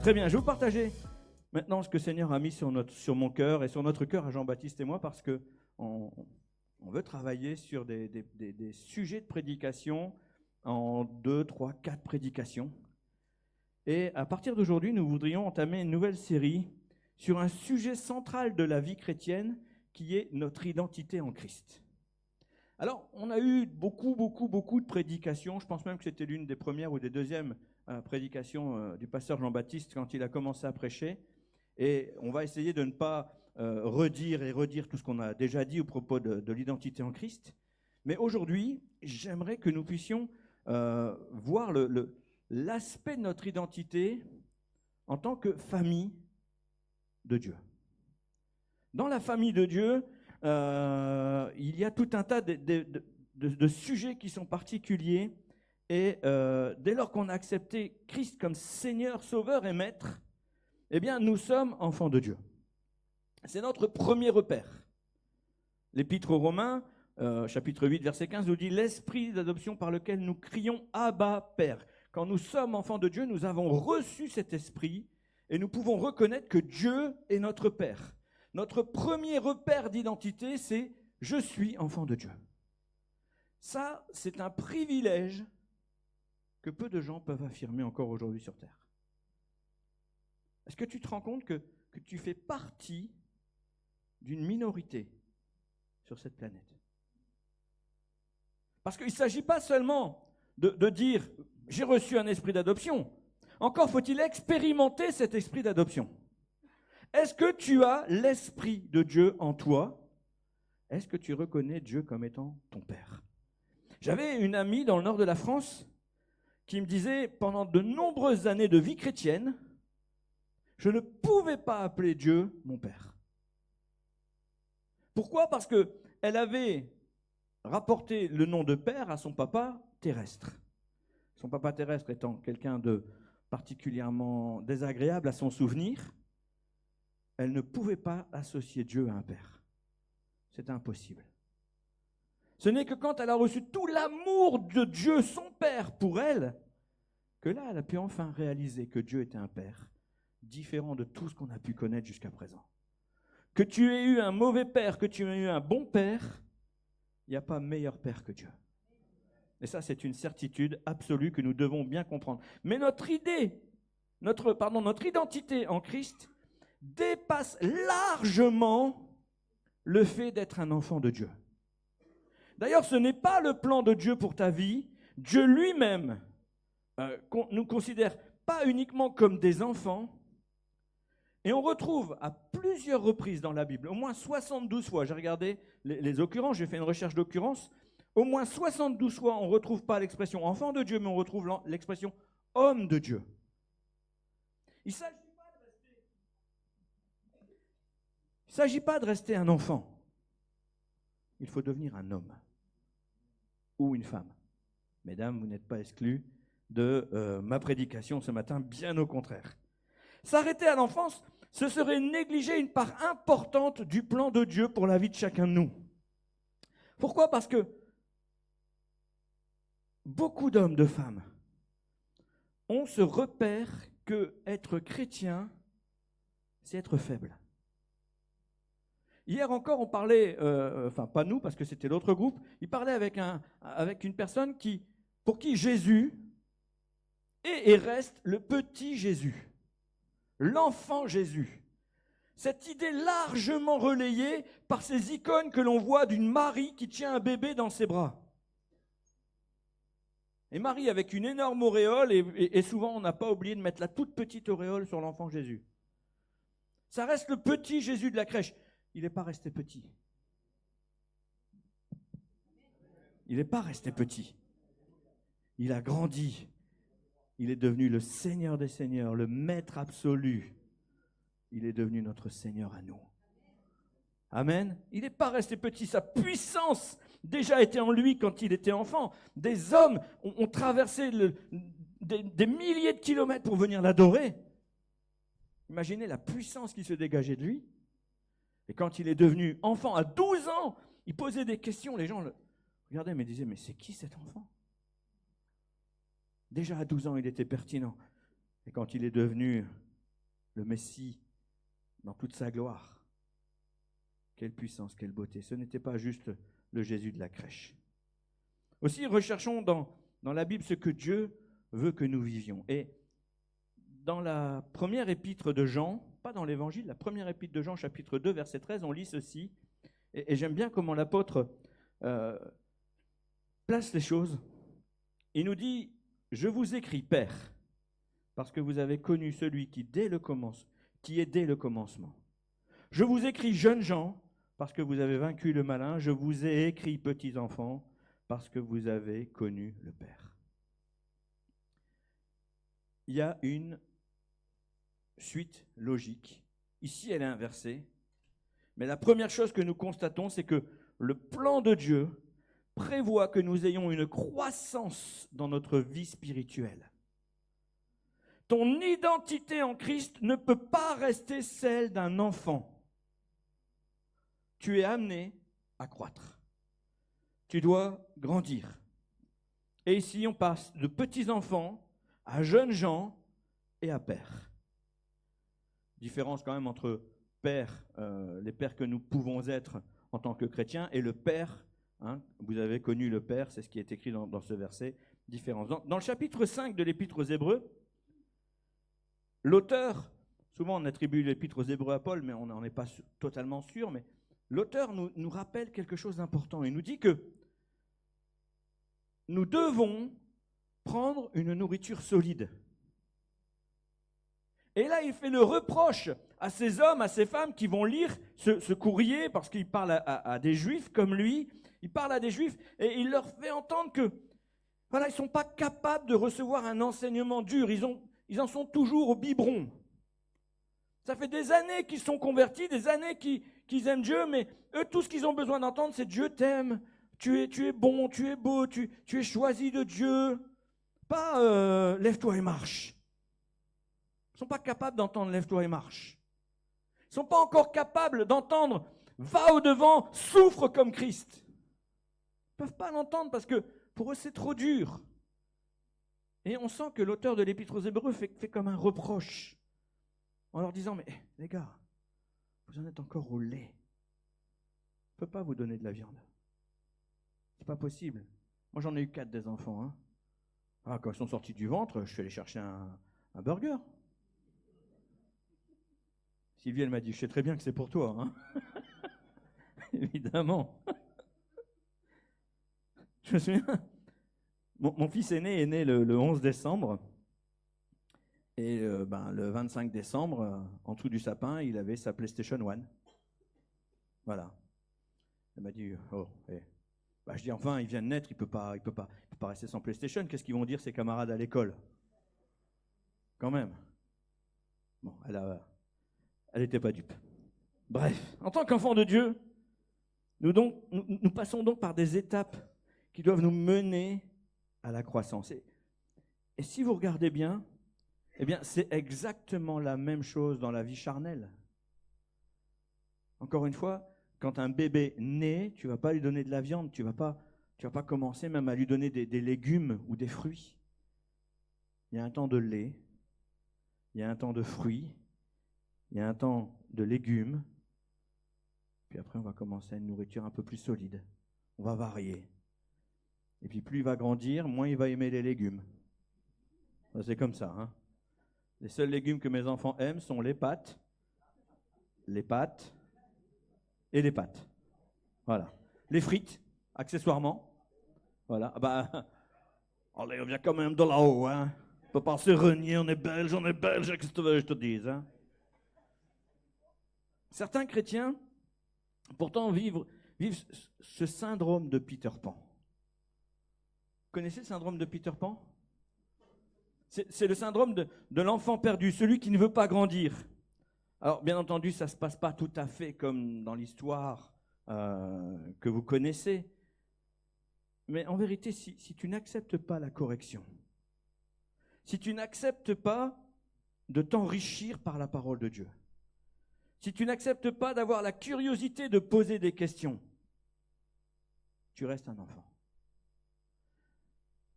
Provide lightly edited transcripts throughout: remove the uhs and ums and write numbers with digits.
Très bien, je vais vous partager maintenant ce que le Seigneur a mis sur mon cœur et sur notre cœur à Jean-Baptiste et moi, parce que on veut travailler sur des sujets de prédication en 2, 3, 4 prédications. Et à partir d'aujourd'hui, nous voudrions entamer une nouvelle série sur un sujet central de la vie chrétienne qui est notre identité en Christ. Alors, on a eu beaucoup de prédications. Je pense même que c'était l'une des premières ou des deuxièmes prédications du pasteur Jean-Baptiste quand il a commencé à prêcher. Et on va essayer de ne pas redire tout ce qu'on a déjà dit au propos de l'identité en Christ. Mais aujourd'hui, j'aimerais que nous puissions voir l'aspect de notre identité en tant que famille de Dieu. Dans la famille de Dieu, il y a tout un tas de sujets qui sont particuliers. Et dès lors qu'on a accepté Christ comme Seigneur, Sauveur et Maître, eh bien, nous sommes enfants de Dieu. C'est notre premier repère. L'Épître aux Romains, chapitre 8, verset 15, nous dit « L'esprit d'adoption par lequel nous crions « Abba, Père ». Quand nous sommes enfants de Dieu, nous avons reçu cet esprit et nous pouvons reconnaître que Dieu est notre Père. Notre premier repère d'identité, c'est « Je suis enfant de Dieu ». Ça, c'est un privilège que peu de gens peuvent affirmer encore aujourd'hui sur Terre. Est-ce que tu te rends compte que tu fais partie d'une minorité sur cette planète? Parce qu'il ne s'agit pas seulement de dire « j'ai reçu un esprit d'adoption ». Encore faut-il expérimenter cet esprit d'adoption. Est-ce que tu as l'esprit de Dieu en toi? Est-ce que tu reconnais Dieu comme étant ton Père? J'avais une amie dans le nord de la France qui me disait, pendant de nombreuses années de vie chrétienne, je ne pouvais pas appeler Dieu mon Père. Pourquoi? Parce qu'elle avait rapporté le nom de Père à son papa terrestre. Son papa terrestre étant quelqu'un de particulièrement désagréable à son souvenir, elle ne pouvait pas associer Dieu à un Père. C'était impossible. Ce n'est que quand elle a reçu tout l'amour de Dieu, son Père, pour elle, que là, elle a pu enfin réaliser que Dieu était un Père différent de tout ce qu'on a pu connaître jusqu'à présent. Que tu aies eu un mauvais père, que tu aies eu un bon père, il n'y a pas meilleur père que Dieu. Et ça, c'est une certitude absolue que nous devons bien comprendre. Mais notre identité en Christ dépasse largement le fait d'être un enfant de Dieu. D'ailleurs, ce n'est pas le plan de Dieu pour ta vie. Dieu lui-même nous considère pas uniquement comme des enfants. Et on retrouve à plusieurs reprises dans la Bible, au moins 72 fois, j'ai regardé les occurrences, j'ai fait une recherche d'occurrences, au moins 72 fois on ne retrouve pas l'expression enfant de Dieu, mais on retrouve l'expression homme de Dieu. Il ne s'agit pas de rester un enfant. Il faut devenir un homme ou une femme. Mesdames, vous n'êtes pas exclus de ma prédication ce matin, bien au contraire. S'arrêter à l'enfance, ce serait négliger une part importante du plan de Dieu pour la vie de chacun de nous. Pourquoi? Parce que beaucoup d'hommes, de femmes, ont ce repère que être chrétien, c'est être faible. Hier encore, on parlait, pas nous, parce que c'était l'autre groupe, il parlait avec une personne pour qui Jésus est et reste le petit Jésus. L'enfant Jésus. Cette idée largement relayée par ces icônes que l'on voit d'une Marie qui tient un bébé dans ses bras. Et Marie avec une énorme auréole, et souvent on n'a pas oublié de mettre la toute petite auréole sur l'enfant Jésus. Ça reste le petit Jésus de la crèche. Il n'est pas resté petit. Il n'est pas resté petit. Il a grandi. Il est devenu le Seigneur des Seigneurs, le Maître absolu. Il est devenu notre Seigneur à nous. Amen. Il n'est pas resté petit. Sa puissance déjà était en lui quand il était enfant. Des hommes ont traversé des milliers de kilomètres pour venir l'adorer. Imaginez la puissance qui se dégageait de lui. Et quand il est devenu enfant, à 12 ans, il posait des questions. Les gens le regardaient mais disaient, mais c'est qui cet enfant? Déjà à 12 ans, il était pertinent. Et quand il est devenu le Messie dans toute sa gloire. Quelle puissance, quelle beauté. Ce n'était pas juste le Jésus de la crèche. Aussi, recherchons dans la Bible ce que Dieu veut que nous vivions. Et dans la première épître de Jean, pas dans l'Évangile, la première épître de Jean, chapitre 2, verset 13, on lit ceci. Et j'aime bien comment l'apôtre place les choses. Il nous dit, « Je vous écris, Père, parce que vous avez connu celui qui est dès le commencement. Je vous écris, jeunes gens, parce que vous avez vaincu le malin. Je vous ai écrit, petits enfants, parce que vous avez connu le Père. » Il y a une suite logique. Ici, elle est inversée. Mais la première chose que nous constatons, c'est que le plan de Dieu prévoit que nous ayons une croissance dans notre vie spirituelle. Ton identité en Christ ne peut pas rester celle d'un enfant. Tu es amené à croître. Tu dois grandir. Et ici, on passe de petits enfants à jeunes gens et à pères. Différence quand même entre père, les pères que nous pouvons être en tant que chrétiens, et le père, hein, vous avez connu le père, c'est ce qui est écrit dans ce verset, différence. Dans le chapitre 5 de l'Épître aux Hébreux, l'auteur, souvent on attribue l'Épître aux Hébreux à Paul, mais on n'en est pas totalement sûr, mais l'auteur nous rappelle quelque chose d'important. Il nous dit que nous devons prendre une nourriture solide. Et là, il fait le reproche à ces hommes, à ces femmes qui vont lire ce courrier, parce qu'il parle à des juifs comme lui, il parle à des juifs, et il leur fait entendre que, voilà, ils ne sont pas capables de recevoir un enseignement dur, ils en sont toujours au biberon. Ça fait des années qu'ils sont convertis, des années qu'ils aiment Dieu, mais eux, tout ce qu'ils ont besoin d'entendre, c'est Dieu t'aime, tu es bon, tu es beau, tu es choisi de Dieu. Pas lève-toi et marche. Ils ne sont pas capables d'entendre lève-toi et marche. Ils ne sont pas encore capables d'entendre va au-devant, souffre comme Christ. Ils ne peuvent pas l'entendre parce que pour eux, c'est trop dur. Et on sent que l'auteur de l'Épître aux Hébreux fait comme un reproche en leur disant, mais les gars, vous en êtes encore au lait. Je ne peux pas vous donner de la viande. C'est pas possible. Moi, j'en ai eu 4 des enfants. Hein. Ah, quand ils sont sortis du ventre, je suis allé chercher un burger. Sylvie, elle m'a dit, je sais très bien que c'est pour toi. Hein. Évidemment. Je me souviens, mon fils aîné est né le 11 décembre. Et le 25 décembre, en dessous du sapin, il avait sa PlayStation 1. Voilà. Elle m'a dit, oh, je dis, enfin, il vient de naître, il peut pas rester sans PlayStation. Qu'est-ce qu'ils vont dire ses camarades à l'école? Quand même. Bon, elle n'était pas dupe. Bref, en tant qu'enfant de Dieu, nous passons donc par des étapes qui doivent nous mener à la croissance. Et si vous regardez bien, eh bien, c'est exactement la même chose dans la vie charnelle. Encore une fois, quand un bébé naît, tu ne vas pas lui donner de la viande, tu vas pas commencer même à lui donner des légumes ou des fruits. Il y a un temps de lait, il y a un temps de fruits, il y a un temps de légumes, puis après on va commencer à une nourriture un peu plus solide. On va varier. Et puis plus il va grandir, moins il va aimer les légumes. C'est comme ça, hein. Les seuls légumes que mes enfants aiment sont les pâtes et les pâtes. Voilà. Les frites, accessoirement. Voilà. Allez, on vient quand même de là-haut, hein. On peut pas se renier, on est belge, qu'est-ce que tu veux que je te dise, hein. Certains chrétiens, pourtant, vivent ce syndrome de Peter Pan. Vous connaissez le syndrome de Peter Pan ? C'est le syndrome de l'enfant perdu, celui qui ne veut pas grandir. Alors, bien entendu, ça ne se passe pas tout à fait comme dans l'histoire que vous connaissez. Mais en vérité, si tu n'acceptes pas la correction, si tu n'acceptes pas de t'enrichir par la parole de Dieu, si tu n'acceptes pas d'avoir la curiosité de poser des questions, tu restes un enfant.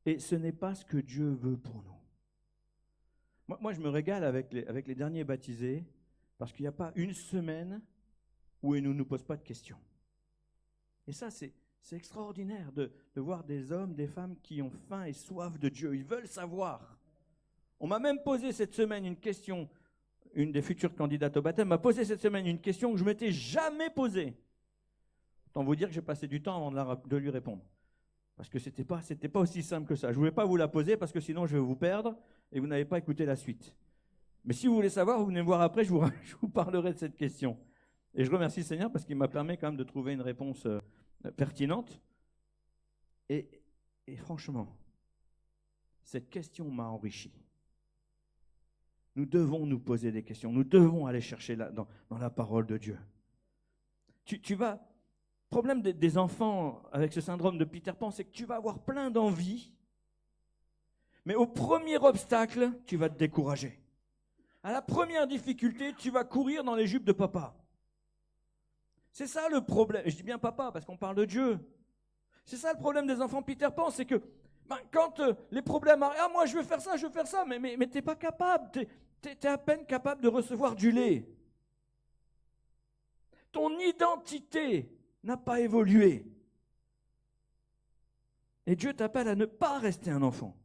Et ce n'est pas ce que Dieu veut pour nous. Moi, je me régale avec les derniers baptisés, parce qu'il n'y a pas une semaine où ils ne nous posent pas de questions. Et ça, c'est extraordinaire de voir des hommes, des femmes qui ont faim et soif de Dieu. Ils veulent savoir. On m'a même posé cette semaine une question, une des futures candidates au baptême m'a posé cette semaine une question que je ne m'étais jamais posée. Autant vous dire que j'ai passé du temps avant de lui répondre. Parce que c'était pas aussi simple que ça. Je ne voulais pas vous la poser parce que sinon je vais vous perdre et vous n'avez pas écouté la suite. Mais si vous voulez savoir, vous venez me voir après, je vous parlerai de cette question. Et je remercie le Seigneur parce qu'il m'a permis quand même de trouver une réponse pertinente. Et franchement, cette question m'a enrichi. Nous devons nous poser des questions. Nous devons aller chercher dans la parole de Dieu. Tu vas... Le problème des enfants avec ce syndrome de Peter Pan, c'est que tu vas avoir plein d'envie, mais au premier obstacle, tu vas te décourager. À la première difficulté, tu vas courir dans les jupes de papa. C'est ça le problème. Et je dis bien papa parce qu'on parle de Dieu. C'est ça le problème des enfants Peter Pan, c'est que quand les problèmes arrivent, ah moi je veux faire ça, mais tu n'es pas capable, tu es à peine capable de recevoir du lait. Ton identité n'a pas évolué. Et Dieu t'appelle à ne pas rester un enfant.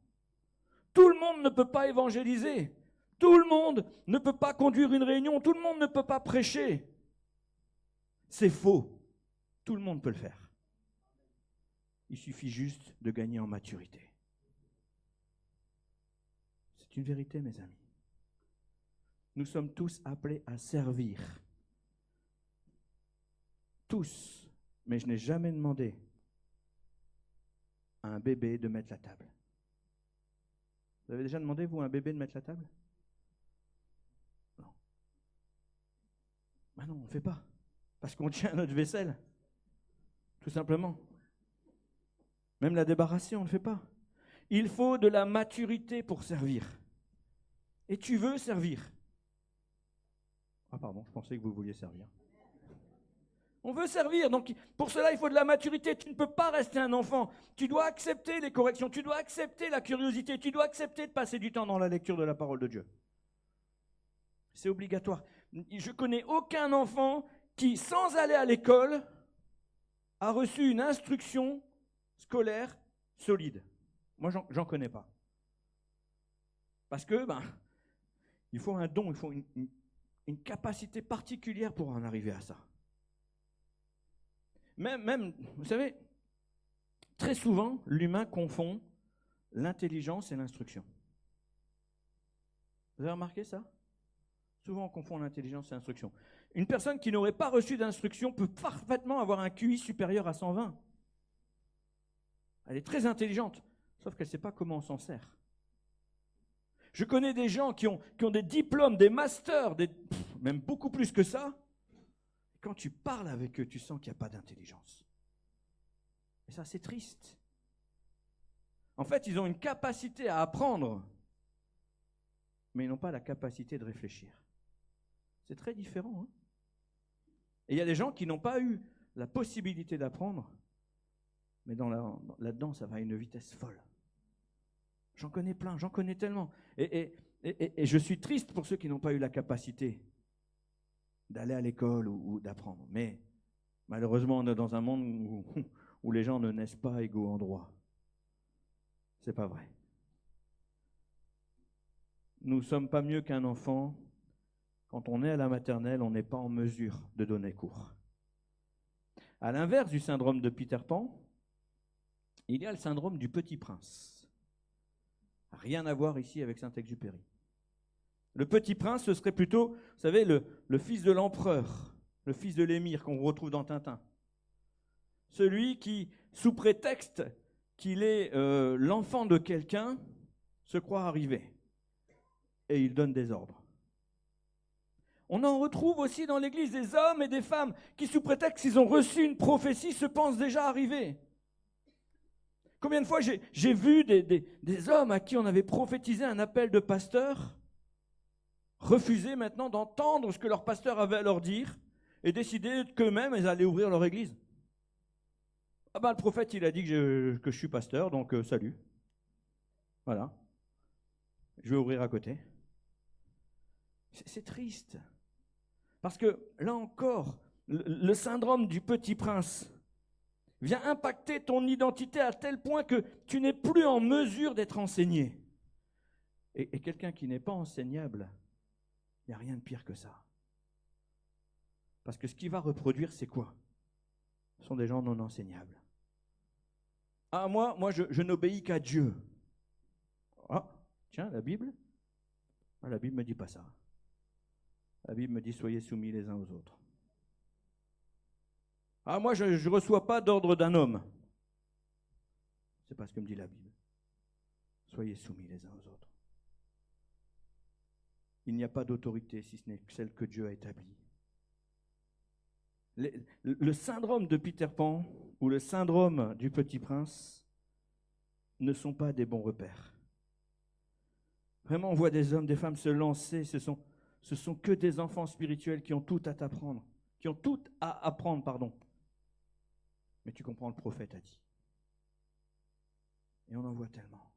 Tout le monde ne peut pas évangéliser. Tout le monde ne peut pas conduire une réunion. Tout le monde ne peut pas prêcher. C'est faux. Tout le monde peut le faire. Il suffit juste de gagner en maturité. C'est une vérité, mes amis. Nous sommes tous appelés à servir. Tous. Mais je n'ai jamais demandé à un bébé de mettre la table. Vous avez déjà demandé, vous, à un bébé de mettre la table? Non. Ben non, on ne fait pas. Parce qu'on tient notre vaisselle. Tout simplement. Même la débarrasser, on ne le fait pas. Il faut de la maturité pour servir. Et tu veux servir. Ah pardon, je pensais que vous vouliez servir. On veut servir, donc pour cela il faut de la maturité. Tu ne peux pas rester un enfant. Tu dois accepter les corrections, tu dois accepter la curiosité, tu dois accepter de passer du temps dans la lecture de la parole de Dieu. C'est obligatoire. Je connais aucun enfant qui, sans aller à l'école, a reçu une instruction scolaire solide. Moi, j'en connais pas. Parce que, il faut un don, il faut une capacité particulière pour en arriver à ça. Même, vous savez, très souvent, l'humain confond l'intelligence et l'instruction. Vous avez remarqué ça? Souvent, on confond l'intelligence et l'instruction. Une personne qui n'aurait pas reçu d'instruction peut parfaitement avoir un QI supérieur à 120. Elle est très intelligente, sauf qu'elle ne sait pas comment on s'en sert. Je connais des gens qui ont des diplômes, des masters, même beaucoup plus que ça. Quand tu parles avec eux, tu sens qu'il n'y a pas d'intelligence. Et ça, c'est triste. En fait, ils ont une capacité à apprendre, mais ils n'ont pas la capacité de réfléchir. C'est très différent. Hein? Et il y a des gens qui n'ont pas eu la possibilité d'apprendre, mais là-dedans, ça va à une vitesse folle. J'en connais plein, j'en connais tellement. Et je suis triste pour ceux qui n'ont pas eu la capacité d'aller à l'école ou d'apprendre. Mais malheureusement, on est dans un monde où les gens ne naissent pas égaux en droit. C'est pas vrai. Nous ne sommes pas mieux qu'un enfant. Quand on est à la maternelle, on n'est pas en mesure de donner cours. À l'inverse du syndrome de Peter Pan, il y a le syndrome du Petit Prince. Rien à voir ici avec Saint-Exupéry. Le Petit Prince, ce serait plutôt, vous savez, le fils de l'empereur, le fils de l'émir qu'on retrouve dans Tintin. Celui qui, sous prétexte qu'il est l'enfant de quelqu'un, se croit arrivé. Et il donne des ordres. On en retrouve aussi dans l'Église des hommes et des femmes qui, sous prétexte qu'ils ont reçu une prophétie, se pensent déjà arrivés. Combien de fois j'ai vu des hommes à qui on avait prophétisé un appel de pasteur refuser maintenant d'entendre ce que leur pasteur avait à leur dire et décider qu'eux-mêmes, ils allaient ouvrir leur église. Ah le prophète, il a dit que je suis pasteur, donc salut. Voilà. Je vais ouvrir à côté. C'est triste. Parce que, là encore, le syndrome du petit prince vient impacter ton identité à tel point que tu n'es plus en mesure d'être enseigné. Et quelqu'un qui n'est pas enseignable, il n'y a rien de pire que ça. Parce que ce qu'il va reproduire, c'est quoi? Ce sont des gens non enseignables. Ah, moi je n'obéis qu'à Dieu. Ah, tiens, la Bible? Ah, la Bible ne me dit pas ça. La Bible me dit, soyez soumis les uns aux autres. Ah, moi, je ne reçois pas d'ordre d'un homme. C'est pas ce que me dit la Bible. Soyez soumis les uns aux autres. Il n'y a pas d'autorité si ce n'est celle que Dieu a établie. Le syndrome de Peter Pan ou le syndrome du Petit Prince ne sont pas des bons repères. Vraiment, on voit des hommes, des femmes se lancer. Ce sont que des enfants spirituels qui ont tout à t'apprendre, qui ont tout à apprendre, pardon. Mais tu comprends, le prophète a dit. Et on en voit tellement.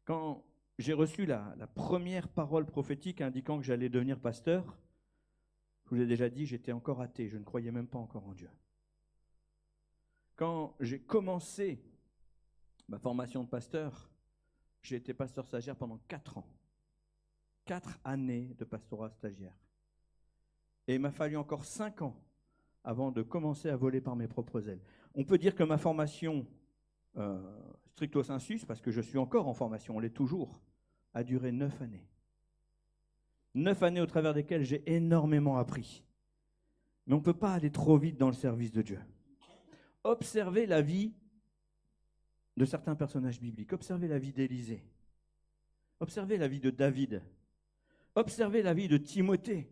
Quand j'ai reçu la première parole prophétique indiquant que j'allais devenir pasteur, je vous l'ai déjà dit, j'étais encore athée, je ne croyais même pas encore en Dieu. Quand j'ai commencé ma formation de pasteur, j'ai été pasteur stagiaire pendant 4 ans. 4 années de pastorat stagiaire. Et il m'a fallu encore 5 ans avant de commencer à voler par mes propres ailes. On peut dire que ma formation, stricto sensus, parce que je suis encore en formation, on l'est toujours, a duré 9 années. 9 années au travers desquelles j'ai énormément appris. Mais on ne peut pas aller trop vite dans le service de Dieu. Observez la vie de certains personnages bibliques. Observez la vie d'Élisée. Observez la vie de David. Observez la vie de Timothée,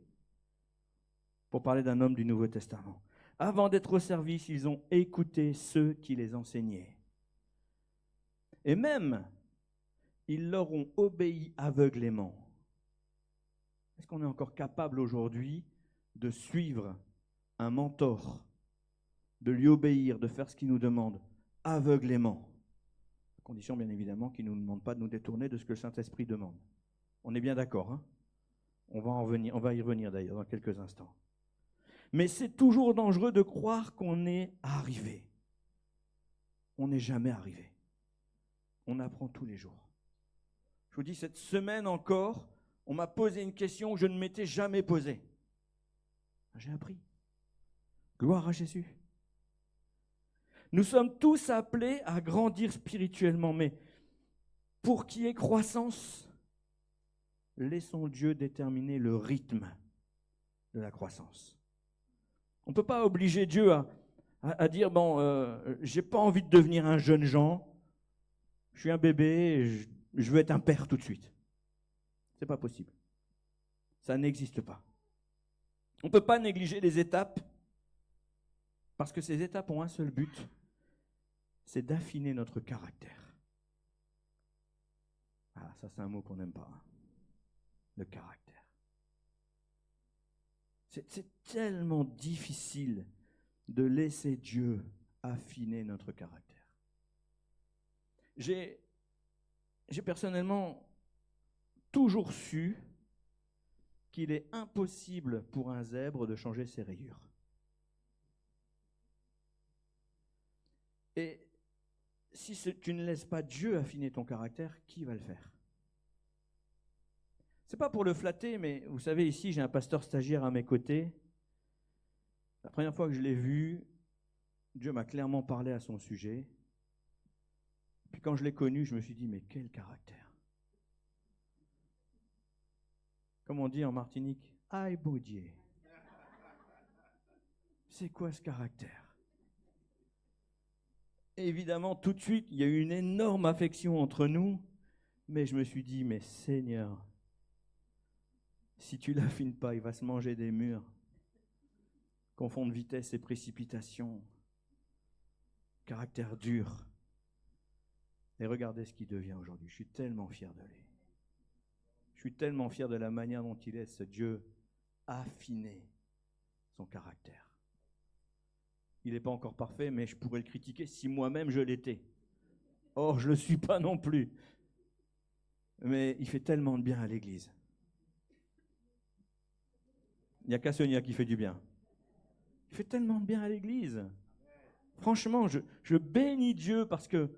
pour parler d'un homme du Nouveau Testament. Avant d'être au service, ils ont écouté ceux qui les enseignaient. Et même, ils leur ont obéi aveuglément. Est-ce qu'on est encore capable aujourd'hui de suivre un mentor, de lui obéir, de faire ce qu'il nous demande aveuglément? À condition, bien évidemment, qu'il ne nous demande pas de nous détourner de ce que le Saint-Esprit demande. On est bien d'accord, hein? On va y revenir d'ailleurs dans quelques instants. Mais c'est toujours dangereux de croire qu'on est arrivé. On n'est jamais arrivé. On apprend tous les jours. Je vous dis, cette semaine encore, on m'a posé une question que je ne m'étais jamais posée. J'ai appris. Gloire à Jésus. Nous sommes tous appelés à grandir spirituellement, mais pour qu'il y ait croissance, laissons Dieu déterminer le rythme de la croissance. On ne peut pas obliger Dieu à dire, j'ai pas envie de devenir un jeune Jean, je suis un bébé, je veux être un père tout de suite. C'est pas possible. Ça n'existe pas. On ne peut pas négliger les étapes, parce que ces étapes ont un seul but, c'est d'affiner notre caractère. Ah, ça c'est un mot qu'on n'aime pas, hein. Le caractère. C'est tellement difficile de laisser Dieu affiner notre caractère. J'ai personnellement toujours su qu'il est impossible pour un zèbre de changer ses rayures. Et si tu ne laisses pas Dieu affiner ton caractère, qui va le faire? C'est pas pour le flatter, mais vous savez, ici, j'ai un pasteur stagiaire à mes côtés. La première fois que je l'ai vu, Dieu m'a clairement parlé à son sujet. Puis quand je l'ai connu, je me suis dit, mais quel caractère! Comme on dit en Martinique, aïe boudier. C'est quoi ce caractère? Et évidemment, tout de suite, il y a eu une énorme affection entre nous, mais je me suis dit, mais Seigneur, si tu ne l'affines pas, il va se manger des murs. Confondre vitesse et précipitation. Caractère dur. Et regardez ce qu'il devient aujourd'hui. Je suis tellement fier de lui. Je suis tellement fier de la manière dont il laisse Dieu affiner son caractère. Il n'est pas encore parfait, mais je pourrais le critiquer si moi-même je l'étais. Or, je ne le suis pas non plus. Mais il fait tellement de bien à l'Église. Il n'y a qu'à Sonia qui fait du bien. Il fait tellement de bien à l'église. Franchement, je bénis Dieu parce que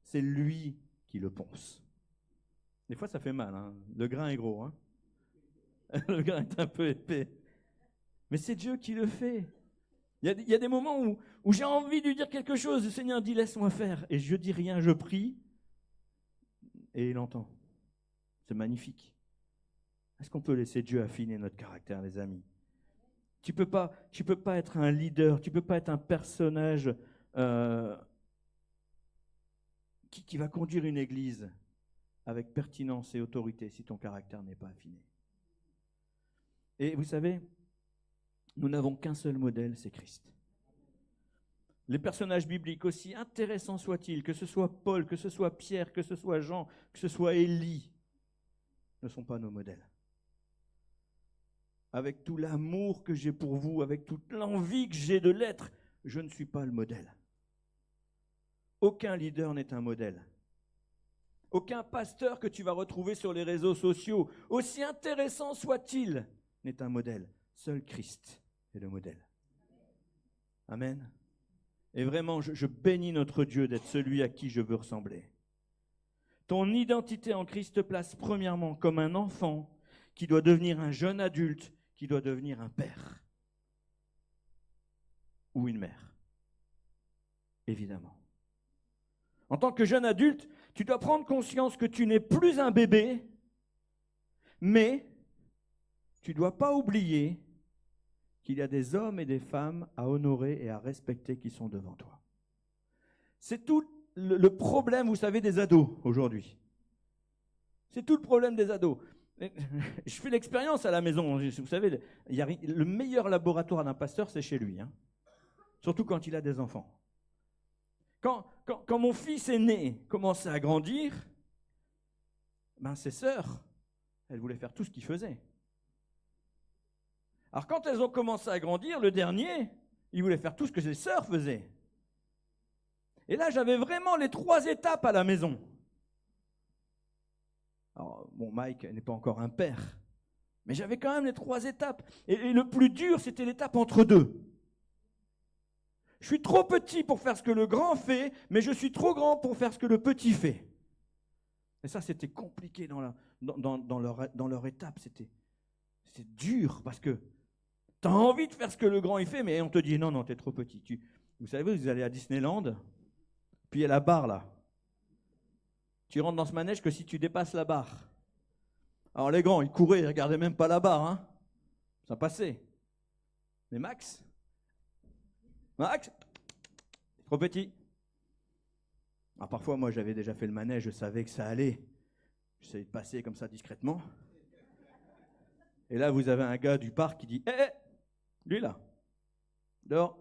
c'est lui qui le ponce. Des fois, ça fait mal. Hein. Le grain est gros. Hein. Le grain est un peu épais. Mais c'est Dieu qui le fait. Il y a des moments où j'ai envie de lui dire quelque chose. Le Seigneur dit, laisse-moi faire. Et je dis rien, je prie. Et il entend. C'est magnifique. Est-ce qu'on peut laisser Dieu affiner notre caractère, les amis? Tu peux pas être un leader, tu peux pas être un personnage qui va conduire une église avec pertinence et autorité si ton caractère n'est pas affiné. Et vous savez, nous n'avons qu'un seul modèle, c'est Christ. Les personnages bibliques, aussi intéressants soient-ils, que ce soit Paul, que ce soit Pierre, que ce soit Jean, que ce soit Élie, ne sont pas nos modèles. Avec tout l'amour que j'ai pour vous, avec toute l'envie que j'ai de l'être, je ne suis pas le modèle. Aucun leader n'est un modèle. Aucun pasteur que tu vas retrouver sur les réseaux sociaux, aussi intéressant soit-il, n'est un modèle. Seul Christ est le modèle. Amen. Et vraiment, je bénis notre Dieu d'être celui à qui je veux ressembler. Ton identité en Christ te place premièrement comme un enfant qui doit devenir un jeune adulte, qui doit devenir un père ou une mère, évidemment. En tant que jeune adulte, tu dois prendre conscience que tu n'es plus un bébé, mais tu ne dois pas oublier qu'il y a des hommes et des femmes à honorer et à respecter qui sont devant toi. C'est tout le problème, vous savez, des ados aujourd'hui. C'est tout le problème des ados. Je fais l'expérience à la maison. Vous savez, le meilleur laboratoire d'un pasteur, c'est chez lui. Hein. Surtout quand il a des enfants. Quand mon fils aîné commençait à grandir, ses sœurs, elles voulaient faire tout ce qu'il faisait. Alors quand elles ont commencé à grandir, le dernier, il voulait faire tout ce que ses sœurs faisaient. Et là, j'avais vraiment les 3 étapes à la maison. Alors, Mike n'est pas encore un père, mais j'avais quand même les 3 étapes. Et le plus dur, c'était l'étape entre deux. Je suis trop petit pour faire ce que le grand fait, mais je suis trop grand pour faire ce que le petit fait. Et ça, c'était compliqué dans leur étape. C'était dur parce que tu as envie de faire ce que le grand il fait, mais on te dit non, tu es trop petit. Vous savez, vous allez à Disneyland, puis il y a la barre là. Tu rentres dans ce manège que si tu dépasses la barre. Alors les grands, ils couraient, ils ne regardaient même pas la barre. Hein. Ça passait. Mais Max, trop petit. Alors parfois, moi, j'avais déjà fait le manège, je savais que ça allait. J'essayais de passer comme ça discrètement. Et là, vous avez un gars du parc qui dit « Hé, lui là, dehors. »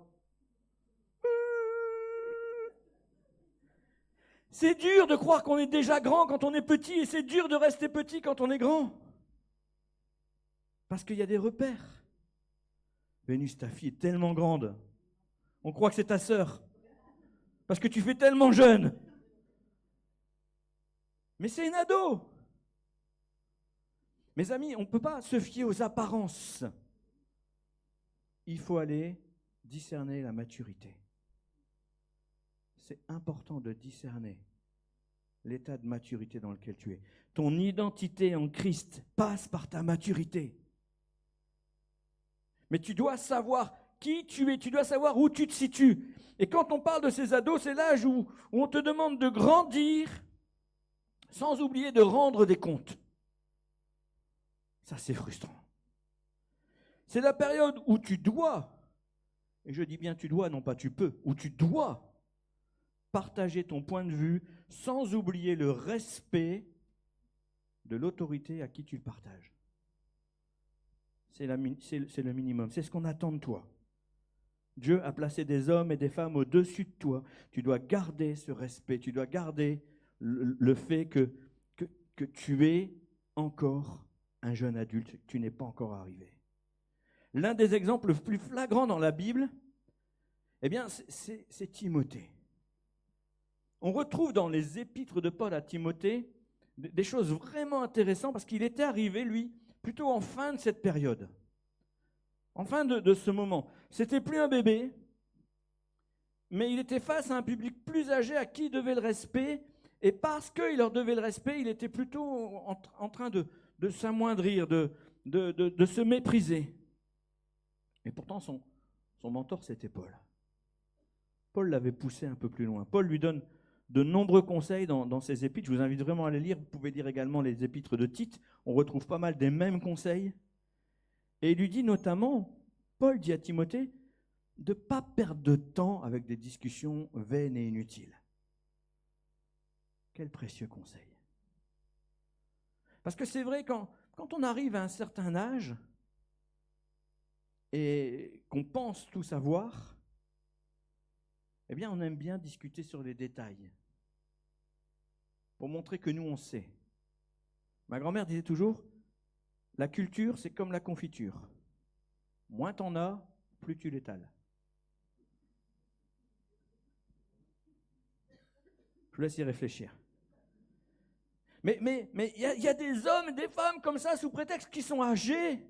C'est dur de croire qu'on est déjà grand quand on est petit et c'est dur de rester petit quand on est grand. Parce qu'il y a des repères. Vénus, ta fille est tellement grande. On croit que c'est ta sœur. Parce que tu fais tellement jeune. Mais c'est une ado. Mes amis, on ne peut pas se fier aux apparences. Il faut aller discerner la maturité. C'est important de discerner l'état de maturité dans lequel tu es. Ton identité en Christ passe par ta maturité. Mais tu dois savoir qui tu es, tu dois savoir où tu te situes. Et quand on parle de ces ados, c'est l'âge où on te demande de grandir sans oublier de rendre des comptes. Ça, c'est frustrant. C'est la période où tu dois, et je dis bien tu dois, non pas tu peux, où tu dois partager ton point de vue sans oublier le respect de l'autorité à qui tu le partages. C'est le minimum, c'est ce qu'on attend de toi. Dieu a placé des hommes et des femmes au-dessus de toi. Tu dois garder ce respect, tu dois garder le fait que tu es encore un jeune adulte, tu n'es pas encore arrivé. L'un des exemples les plus flagrants dans la Bible, eh bien, c'est Timothée. On retrouve dans les épîtres de Paul à Timothée des choses vraiment intéressantes parce qu'il était arrivé, lui, plutôt en fin de cette période. En fin de ce moment, c'était plus un bébé, mais il était face à un public plus âgé à qui il devait le respect, et parce qu'il leur devait le respect, il était plutôt en train de s'amoindrir, de se mépriser. Et pourtant, son mentor, c'était Paul. Paul l'avait poussé un peu plus loin. Paul lui donne de nombreux conseils dans ses épîtres. Je vous invite vraiment à les lire. Vous pouvez lire également les épîtres de Tite. On retrouve pas mal des mêmes conseils. Et il lui dit notamment, Paul dit à Timothée, de ne pas perdre de temps avec des discussions vaines et inutiles. Quel précieux conseil. Parce que c'est vrai, quand on arrive à un certain âge et qu'on pense tout savoir, eh bien on aime bien discuter sur les détails pour montrer que nous on sait. Ma grand-mère disait toujours, la culture c'est comme la confiture. Moins t'en as, plus tu l'étales. Je vous laisse y réfléchir. Mais il y a des hommes et des femmes comme ça, sous prétexte qu'ils sont âgés,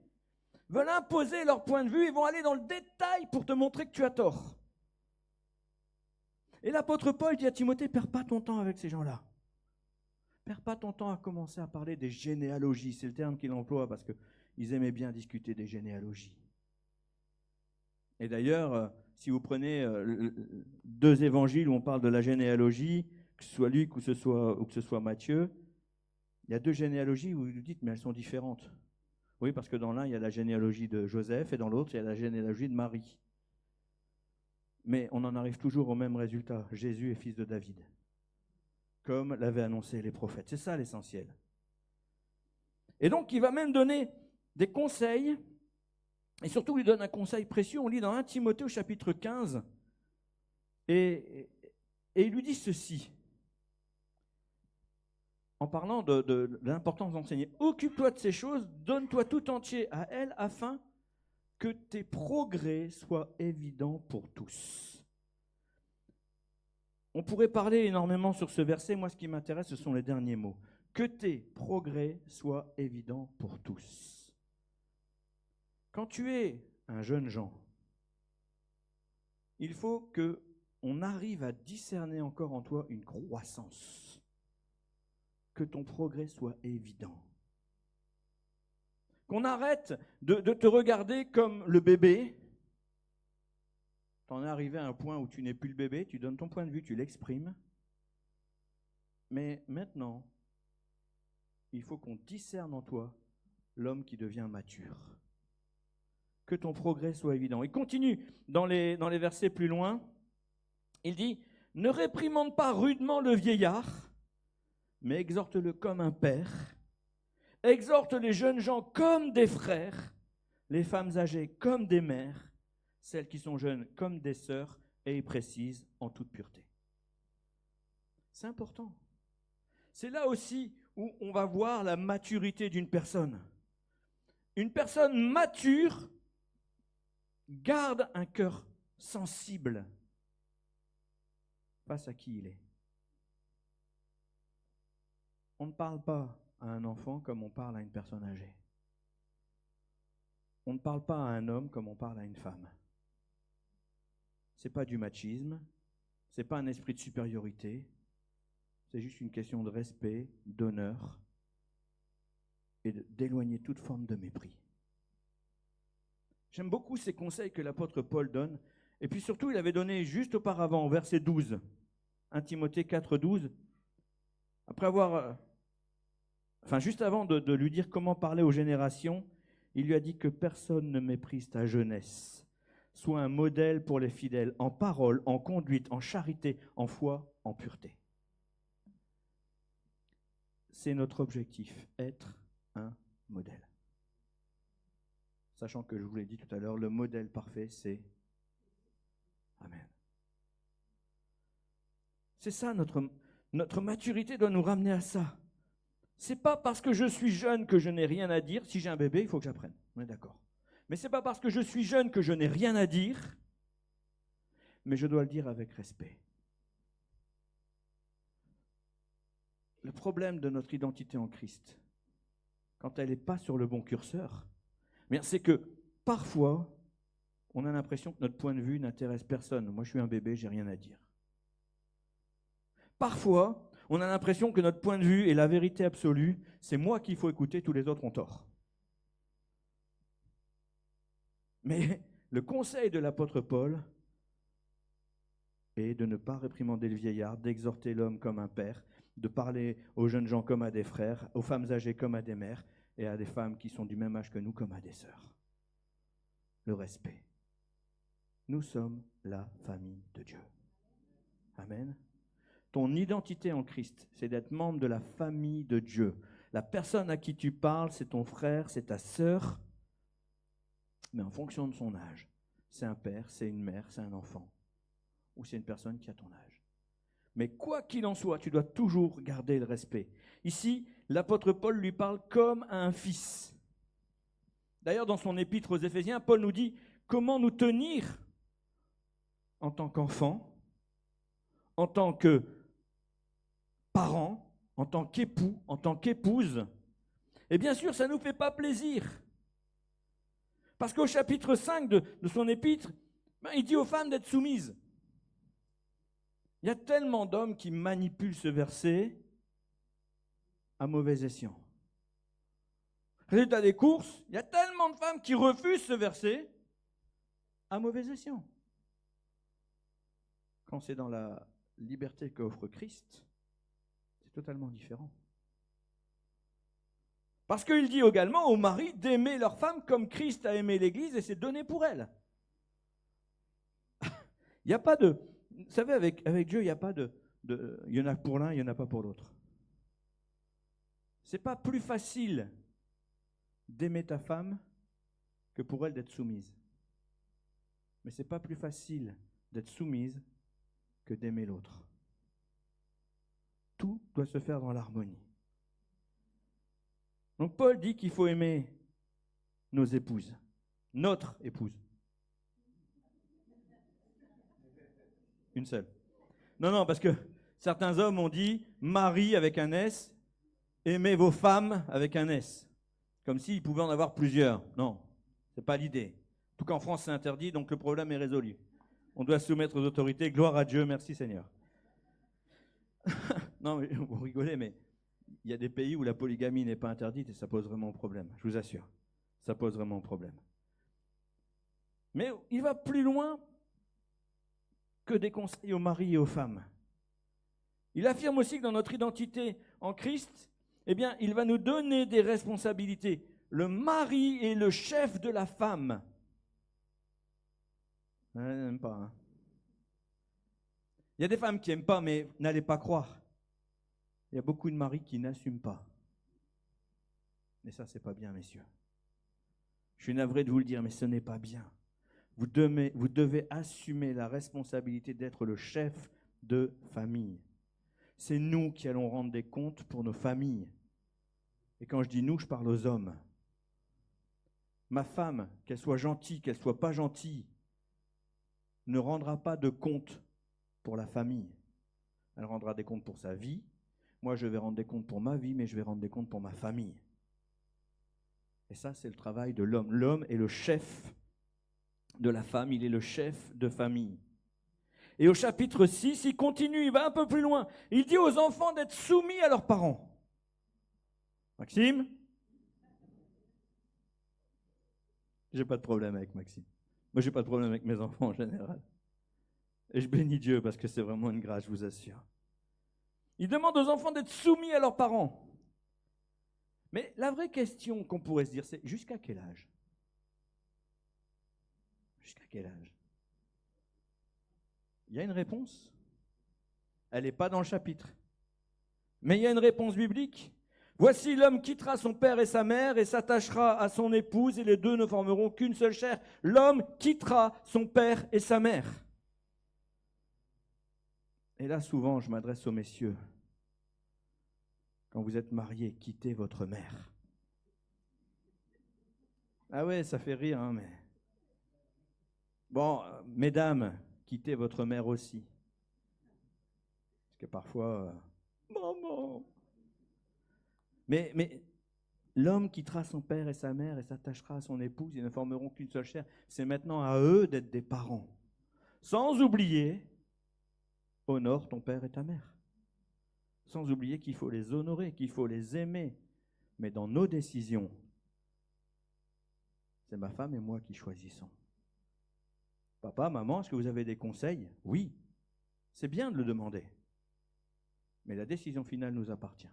veulent imposer leur point de vue et vont aller dans le détail pour te montrer que tu as tort. Et l'apôtre Paul dit à Timothée, perds pas ton temps avec ces gens-là. Perds pas ton temps à commencer à parler des généalogies. C'est le terme qu'il emploie parce qu'ils aimaient bien discuter des généalogies. Et d'ailleurs, si vous prenez deux évangiles où on parle de la généalogie, que ce soit Luc ou que ce soit Matthieu, il y a deux généalogies où vous vous dites, mais elles sont différentes. Oui, parce que dans l'un, il y a la généalogie de Joseph et dans l'autre, il y a la généalogie de Marie. Mais on en arrive toujours au même résultat. Jésus est fils de David, comme l'avaient annoncé les prophètes. C'est ça l'essentiel. Et donc, il va même donner des conseils, et surtout, il donne un conseil précieux. On lit dans 1 Timothée au chapitre 15, et il lui dit ceci, en parlant de l'importance d'enseigner. Occupe-toi de ces choses, donne-toi tout entier à elles, afin que tes progrès soient évidents pour tous. On pourrait parler énormément sur ce verset. Moi, ce qui m'intéresse, ce sont les derniers mots. Que tes progrès soient évidents pour tous. Quand tu es un jeune Jean, il faut qu'on arrive à discerner encore en toi une croissance. Que ton progrès soit évident. Qu'on arrête de te regarder comme le bébé. Tu en es arrivé à un point où tu n'es plus le bébé, tu donnes ton point de vue, tu l'exprimes. Mais maintenant, il faut qu'on discerne en toi l'homme qui devient mature. Que ton progrès soit évident. Il continue dans les versets plus loin. Il dit, ne réprimande pas rudement le vieillard, mais exhorte-le comme un père. Exhorte les jeunes gens comme des frères, les femmes âgées comme des mères, celles qui sont jeunes comme des sœurs, et il précise en toute pureté. C'est important. C'est là aussi où on va voir la maturité d'une personne. Une personne mature garde un cœur sensible face à qui il est. On ne parle pas à un enfant comme on parle à une personne âgée. On ne parle pas à un homme comme on parle à une femme. Ce n'est pas du machisme, ce n'est pas un esprit de supériorité, c'est juste une question de respect, d'honneur et d'éloigner toute forme de mépris. J'aime beaucoup ces conseils que l'apôtre Paul donne. Et puis surtout, il avait donné juste auparavant, au verset 12, 1 Timothée 4, 12, après avoir, juste avant de lui dire comment parler aux générations, il lui a dit que personne ne méprise ta jeunesse. Sois un modèle pour les fidèles, en parole, en conduite, en charité, en foi, en pureté. C'est notre objectif, être un modèle. Sachant que je vous l'ai dit tout à l'heure, le modèle parfait, c'est Amen. C'est ça, notre maturité doit nous ramener à ça. C'est pas parce que je suis jeune que je n'ai rien à dire. Si j'ai un bébé, il faut que j'apprenne. On est d'accord. Mais c'est pas parce que je suis jeune que je n'ai rien à dire, mais je dois le dire avec respect. Le problème de notre identité en Christ, quand elle n'est pas sur le bon curseur, c'est que parfois, on a l'impression que notre point de vue n'intéresse personne. Moi, je suis un bébé, j'ai rien à dire. Parfois, on a l'impression que notre point de vue est la vérité absolue. C'est moi qu'il faut écouter, tous les autres ont tort. Mais le conseil de l'apôtre Paul est de ne pas réprimander le vieillard, d'exhorter l'homme comme un père, de parler aux jeunes gens comme à des frères, aux femmes âgées comme à des mères, et à des femmes qui sont du même âge que nous comme à des sœurs. Le respect. Nous sommes la famille de Dieu. Amen. Ton identité en Christ, c'est d'être membre de la famille de Dieu. La personne à qui tu parles, c'est ton frère, c'est ta sœur, mais en fonction de son âge. C'est un père, c'est une mère, c'est un enfant, ou c'est une personne qui a ton âge. Mais quoi qu'il en soit, tu dois toujours garder le respect. Ici, l'apôtre Paul lui parle comme à un fils. D'ailleurs, dans son épître aux Éphésiens, Paul nous dit comment nous tenir en tant qu'enfants, en tant que parents, en tant qu'époux, en tant qu'épouse. Et bien sûr, ça ne nous fait pas plaisir. Parce qu'au chapitre 5 de son épître, il dit aux femmes d'être soumises. Il y a tellement d'hommes qui manipulent ce verset à mauvais escient. Résultat des courses, il y a tellement de femmes qui refusent ce verset à mauvais escient. Quand c'est dans la liberté qu'offre Christ, c'est totalement différent. Parce qu'il dit également aux maris d'aimer leur femme comme Christ a aimé l'Église et s'est donné pour elle. Il n'y a pas de... Vous savez, avec Dieu, il n'y a pas de... Il y en a pour l'un, il n'y en a pas pour l'autre. Ce n'est pas plus facile d'aimer ta femme que pour elle d'être soumise. Mais ce n'est pas plus facile d'être soumise que d'aimer l'autre. Tout doit se faire dans l'harmonie. Donc Paul dit qu'il faut aimer nos épouses, notre épouse. Une seule. Non, parce que certains hommes ont dit mari avec un S, aimez vos femmes avec un S. Comme s'ils pouvaient en avoir plusieurs. Non, ce n'est pas l'idée. En tout cas, en France, c'est interdit, donc le problème est résolu. On doit se soumettre aux autorités. Gloire à Dieu, merci Seigneur. Non, mais vous rigolez, mais il y a des pays où la polygamie n'est pas interdite et ça pose vraiment problème, je vous assure. Ça pose vraiment problème. Mais il va plus loin que des conseils aux maris et aux femmes. Il affirme aussi que dans notre identité en Christ, eh bien, il va nous donner des responsabilités. Le mari est le chef de la femme. N'aime pas. Hein. Il y a des femmes qui n'aiment pas, mais n'allez pas croire. Il y a beaucoup de maris qui n'assument pas. Et ça, c'est pas bien, messieurs. Je suis navré de vous le dire, mais ce n'est pas bien. Vous devez assumer la responsabilité d'être le chef de famille. C'est nous qui allons rendre des comptes pour nos familles. Et quand je dis nous, je parle aux hommes. Ma femme, qu'elle soit gentille, qu'elle soit pas gentille, ne rendra pas de compte pour la famille. Elle rendra des comptes pour sa vie. Moi, je vais rendre des comptes pour ma vie, mais je vais rendre des comptes pour ma famille. Et ça, c'est le travail de l'homme. L'homme est le chef de la femme, il est le chef de famille. Et au chapitre 6, il continue, il va un peu plus loin. Il dit aux enfants d'être soumis à leurs parents. Maxime? J'ai pas de problème avec Maxime. Moi, j'ai pas de problème avec mes enfants en général. Et je bénis Dieu parce que c'est vraiment une grâce, je vous assure. Il demande aux enfants d'être soumis à leurs parents. Mais la vraie question qu'on pourrait se dire, c'est jusqu'à quel âge? Jusqu'à quel âge? Il y a une réponse. Elle n'est pas dans le chapitre. Mais il y a une réponse biblique. Voici l'homme quittera son père et sa mère et s'attachera à son épouse et les deux ne formeront qu'une seule chair. L'homme quittera son père et sa mère. Et là, souvent, je m'adresse aux messieurs. Quand vous êtes mariés, quittez votre mère. Ah ouais, ça fait rire, hein, mais... Bon, mesdames, quittez votre mère aussi. Parce que parfois... Maman. Mais L'homme quittera son père et sa mère et s'attachera à son épouse, ils ne formeront qu'une seule chair. C'est maintenant à eux d'être des parents. Sans oublier, honore ton père et ta mère. Sans oublier qu'il faut les honorer, qu'il faut les aimer. Mais dans nos décisions, c'est ma femme et moi qui choisissons. Papa, maman, est-ce que vous avez des conseils? Oui, c'est bien de le demander. Mais la décision finale nous appartient.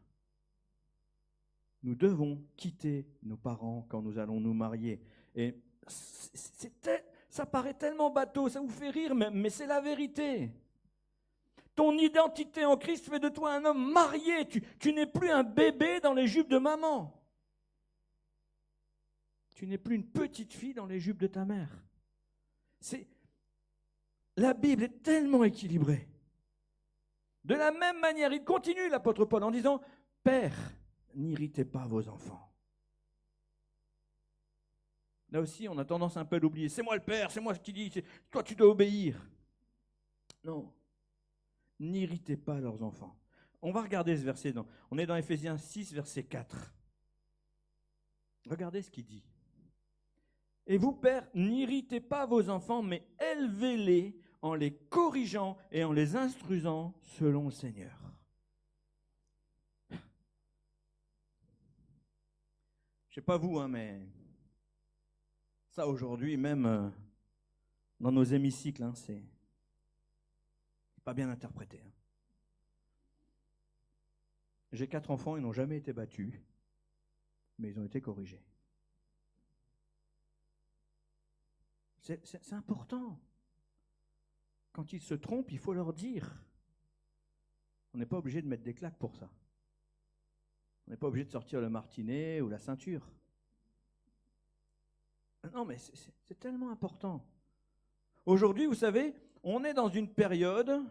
Nous devons quitter nos parents quand nous allons nous marier. Et ça paraît tellement bateau, ça vous fait rire, mais c'est la vérité. Ton identité en Christ fait de toi un homme marié. Tu n'es plus un bébé dans les jupes de maman. Tu n'es plus une petite fille dans les jupes de ta mère. La Bible est tellement équilibrée. De la même manière, il continue, l'apôtre Paul, en disant « Père, n'irritez pas vos enfants. » Là aussi, on a tendance un peu à l'oublier. C'est moi le père, c'est moi qui dis, toi tu dois obéir. Non. N'irritez pas leurs enfants. On va regarder ce verset. On est dans Éphésiens 6, verset 4. Regardez ce qu'il dit. Et vous, pères, n'irritez pas vos enfants, mais élevez-les en les corrigeant et en les instruisant selon le Seigneur. Je ne sais pas vous, mais ça aujourd'hui, même dans nos hémicycles, c'est pas bien interprété. J'ai 4 enfants, ils n'ont jamais été battus, mais ils ont été corrigés. C'est important. Quand ils se trompent, il faut leur dire. On n'est pas obligé de mettre des claques pour ça. On n'est pas obligé de sortir le martinet ou la ceinture. Non, mais c'est tellement important. Aujourd'hui, vous savez, on est dans une période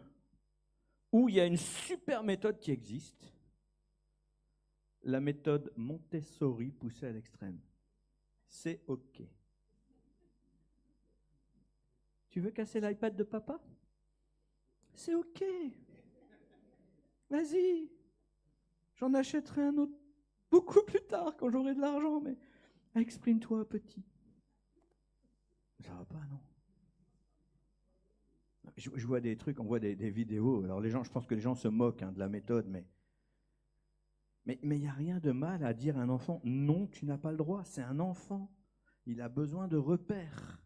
où il y a une super méthode qui existe. La méthode Montessori poussée à l'extrême. C'est OK. Tu veux casser l'iPad de papa? C'est OK. Vas-y. J'en achèterai un autre beaucoup plus tard quand j'aurai de l'argent, mais exprime-toi petit. Ça va pas, non? Je vois des trucs, on voit des vidéos. Alors les gens, je pense que les gens se moquent de la méthode, mais il n'y a rien de mal à dire à un enfant, non, tu n'as pas le droit, c'est un enfant. Il a besoin de repères.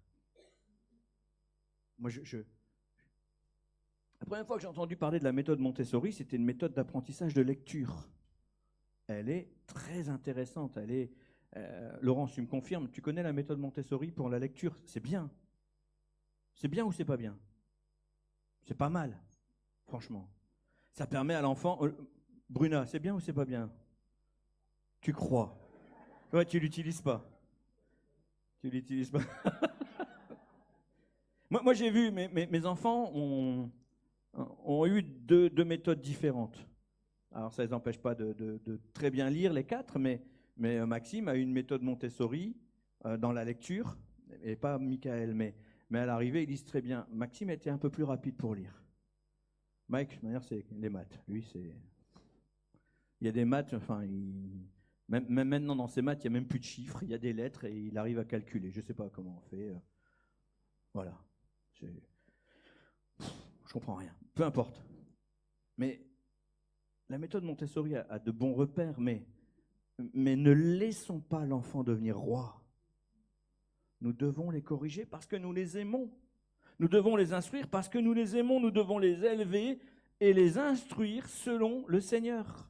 Moi, la première fois que j'ai entendu parler de la méthode Montessori, c'était une méthode d'apprentissage de lecture. Elle est très intéressante. Laurence, tu me confirmes, tu connais la méthode Montessori pour la lecture? C'est bien. C'est bien ou c'est pas bien? C'est pas mal, franchement. Ça permet à l'enfant... Bruna, c'est bien ou c'est pas bien? Tu crois? Ouais, tu l'utilises pas. Tu l'utilises pas. moi, j'ai vu, mes enfants ont eu deux méthodes différentes. Alors, ça ne les empêche pas de très bien lire les 4, mais Maxime a eu une méthode Montessori dans la lecture, et pas Michael, mais à l'arrivée, ils lisent très bien. Maxime était un peu plus rapide pour lire. Mike, d'ailleurs, c'est les maths. Lui, c'est... Il y a des maths, même maintenant dans ces maths, il n'y a même plus de chiffres, il y a des lettres et il arrive à calculer. Je ne sais pas comment on fait. Voilà. Je comprends rien. Peu importe. Mais la méthode Montessori a de bons repères, mais ne laissons pas l'enfant devenir roi. Nous devons les corriger parce que nous les aimons. Nous devons les instruire parce que nous les aimons. Nous devons les élever et les instruire selon le Seigneur.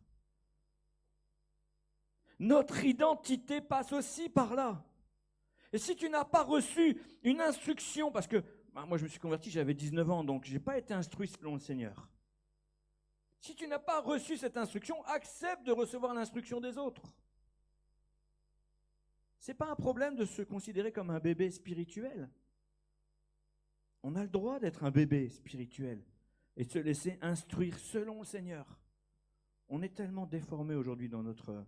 Notre identité passe aussi par là. Et si tu n'as pas reçu une instruction, parce que moi je me suis converti, j'avais 19 ans, donc je n'ai pas été instruit selon le Seigneur. Si tu n'as pas reçu cette instruction, accepte de recevoir l'instruction des autres. Ce n'est pas un problème de se considérer comme un bébé spirituel. On a le droit d'être un bébé spirituel et de se laisser instruire selon le Seigneur. On est tellement déformé aujourd'hui dans notre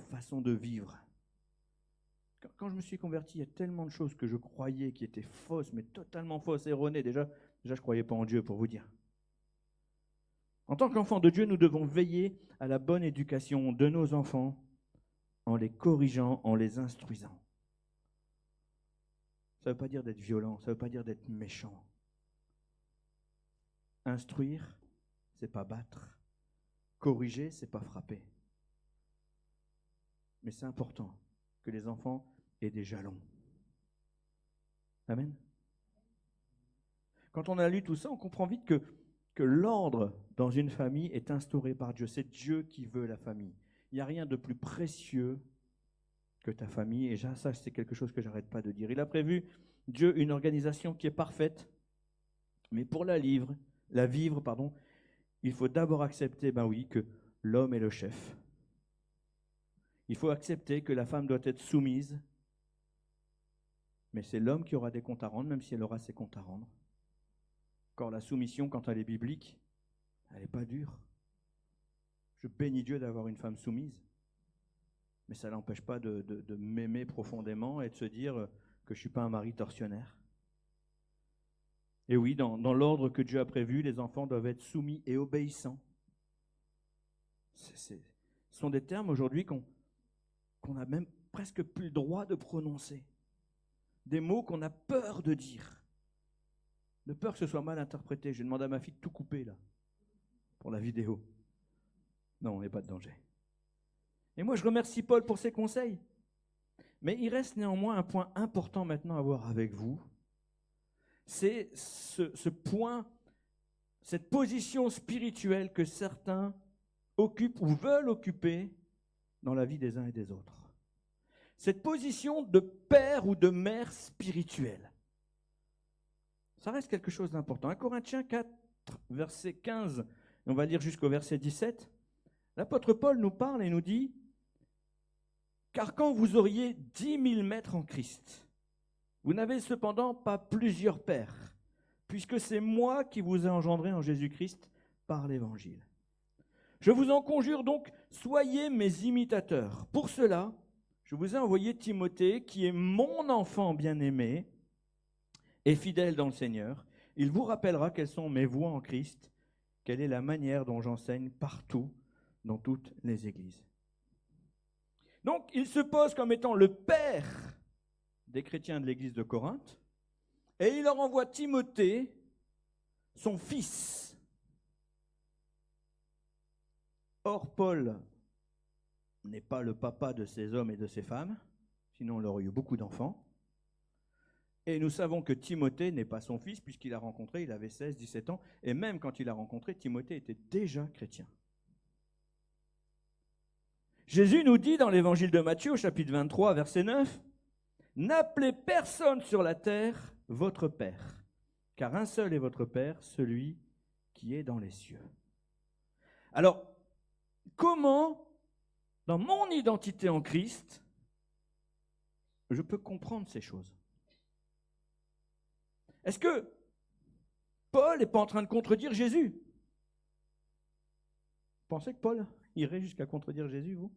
façon de vivre. Quand je me suis converti, il y a tellement de choses que je croyais qui étaient fausses, mais totalement fausses, erronées. Déjà je ne croyais pas en Dieu, pour vous dire. En tant qu'enfants de Dieu, nous devons veiller à la bonne éducation de nos enfants en les corrigeant, en les instruisant. Ça ne veut pas dire d'être violent, ça ne veut pas dire d'être méchant. Instruire, c'est pas battre. Corriger, c'est pas frapper. Mais c'est important que les enfants aient des jalons. Amen. Quand on a lu tout ça, on comprend vite que l'ordre dans une famille est instauré par Dieu. C'est Dieu qui veut la famille. Il n'y a rien de plus précieux que ta famille. Et ça, c'est quelque chose que j'arrête pas de dire. Il a prévu, Dieu, une organisation qui est parfaite. Mais pour la vivre, il faut d'abord accepter, que l'homme est le chef. Il faut accepter que la femme doit être soumise. Mais c'est l'homme qui aura des comptes à rendre, même si elle aura ses comptes à rendre. Car la soumission, quand elle est biblique, elle n'est pas dure. Je bénis Dieu d'avoir une femme soumise. Mais ça ne l'empêche pas de m'aimer profondément et de se dire que je ne suis pas un mari tortionnaire. Et oui, dans l'ordre que Dieu a prévu, les enfants doivent être soumis et obéissants. Ce sont des termes aujourd'hui qu'on n'a même presque plus le droit de prononcer. Des mots qu'on a peur de dire. De peur que ce soit mal interprété. J'ai demandé à ma fille de tout couper là, pour la vidéo. Non, on n'est pas de danger. Et moi, je remercie Paul pour ses conseils. Mais il reste néanmoins un point important maintenant à voir avec vous. C'est ce point, cette position spirituelle que certains occupent ou veulent occuper dans la vie des uns et des autres. Cette position de père ou de mère spirituelle. Ça reste quelque chose d'important. 1 Corinthiens 4, verset 15, on va lire jusqu'au verset 17. L'apôtre Paul nous parle et nous dit « Car quand vous auriez 10 000 maîtres en Christ, vous n'avez cependant pas plusieurs pères, puisque c'est moi qui vous ai engendré en Jésus-Christ par l'Évangile. Je vous en conjure donc, soyez mes imitateurs. Pour cela, je vous ai envoyé Timothée, qui est mon enfant bien-aimé et fidèle dans le Seigneur. Il vous rappellera quelles sont mes voies en Christ, quelle est la manière dont j'enseigne partout, dans toutes les églises. » Donc, il se pose comme étant le père des chrétiens de l'église de Corinthe, et il leur envoie Timothée, son fils. Or, Paul n'est pas le papa de ces hommes et de ces femmes, sinon il aurait eu beaucoup d'enfants. Et nous savons que Timothée n'est pas son fils, puisqu'il a rencontré, il avait 16, 17 ans, et même quand il a rencontré, Timothée était déjà chrétien. Jésus nous dit dans l'évangile de Matthieu, au chapitre 23, verset 9, « N'appelez personne sur la terre votre Père, car un seul est votre Père, celui qui est dans les cieux. » Alors, comment, dans mon identité en Christ, je peux comprendre ces choses? Est-ce que Paul n'est pas en train de contredire Jésus? Vous pensez que Paul irait jusqu'à contredire Jésus, vous?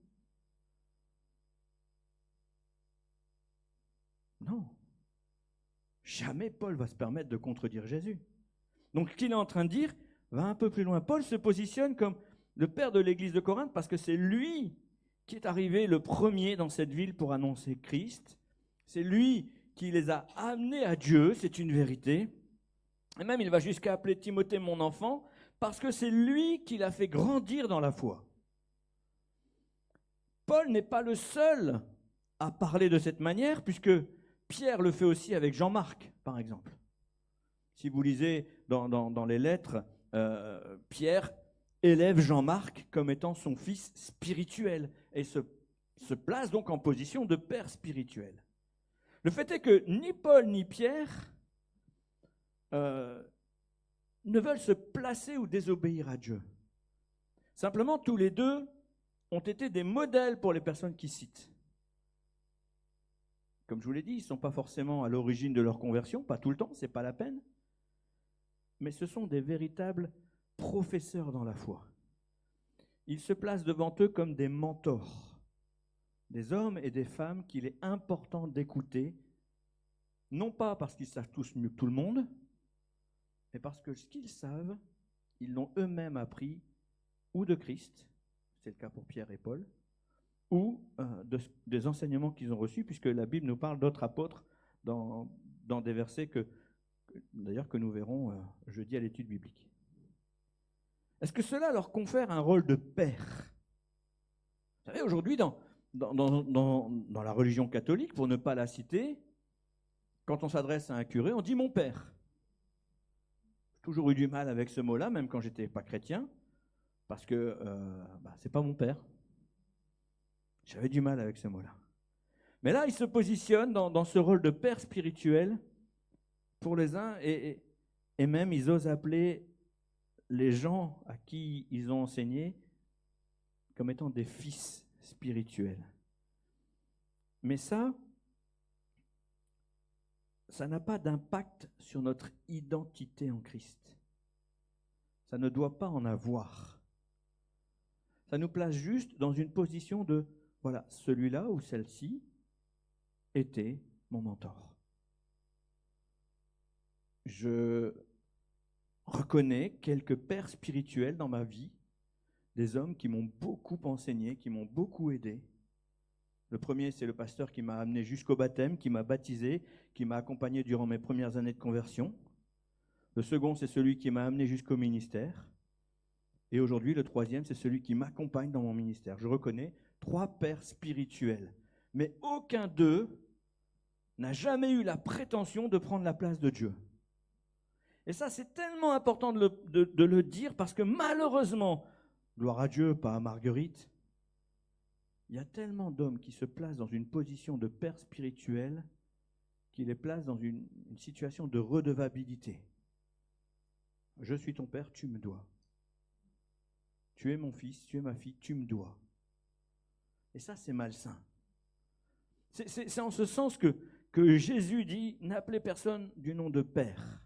Non. Jamais Paul va se permettre de contredire Jésus. Donc, ce qu'il est en train de dire va un peu plus loin. Paul se positionne comme le père de l'église de Corinthe parce que c'est lui qui est arrivé le premier dans cette ville pour annoncer Christ. C'est lui qui les a amenés à Dieu, c'est une vérité. Et même, il va jusqu'à appeler Timothée mon enfant parce que c'est lui qui l'a fait grandir dans la foi. Paul n'est pas le seul à parler de cette manière, puisque Pierre le fait aussi avec Jean-Marc, par exemple. Si vous lisez dans les lettres, Pierre élève Jean-Marc comme étant son fils spirituel et se place donc en position de père spirituel. Le fait est que ni Paul ni Pierre ne veulent se placer ou désobéir à Dieu. Simplement, tous les deux ont été des modèles pour les personnes qui citent. Comme je vous l'ai dit, ils ne sont pas forcément à l'origine de leur conversion, pas tout le temps, ce n'est pas la peine. Mais ce sont des véritables professeurs dans la foi. Ils se placent devant eux comme des mentors, des hommes et des femmes qu'il est important d'écouter, non pas parce qu'ils savent tous mieux que tout le monde, mais parce que ce qu'ils savent, ils l'ont eux-mêmes appris ou de Christ, c'est le cas pour Pierre et Paul, ou des enseignements qu'ils ont reçus, puisque la Bible nous parle d'autres apôtres dans des versets d'ailleurs que nous verrons jeudi à l'étude biblique. Est-ce que cela leur confère un rôle de père? Vous savez, aujourd'hui, dans la religion catholique, pour ne pas la citer, quand on s'adresse à un curé, on dit « mon père ». J'ai toujours eu du mal avec ce mot-là, même quand je n'étais pas chrétien, parce que c'est pas mon père. J'avais du mal avec ce mot-là. Mais là, il se positionne dans ce rôle de père spirituel pour les uns, et même ils osent appeler les gens à qui ils ont enseigné comme étant des fils spirituels. Mais ça n'a pas d'impact sur notre identité en Christ. Ça ne doit pas en avoir. Ça nous place juste dans une position de, voilà, celui-là ou celle-ci était mon mentor. Je reconnais quelques pères spirituels dans ma vie, des hommes qui m'ont beaucoup enseigné, qui m'ont beaucoup aidé. Le premier, c'est le pasteur qui m'a amené jusqu'au baptême, qui m'a baptisé, qui m'a accompagné durant mes premières années de conversion. Le second, c'est celui qui m'a amené jusqu'au ministère. Et aujourd'hui, le troisième, c'est celui qui m'accompagne dans mon ministère. Je reconnais 3 pères spirituels, mais aucun d'eux n'a jamais eu la prétention de prendre la place de Dieu. Et ça, c'est tellement important de le dire, parce que malheureusement, gloire à Dieu, pas à Marguerite, il y a tellement d'hommes qui se placent dans une position de père spirituel qui les place dans une situation de redevabilité. Je suis ton père, tu me dois. Tu es mon fils, tu es ma fille, tu me dois. Et ça, c'est malsain. C'est en ce sens que Jésus dit « N'appelez personne du nom de père ».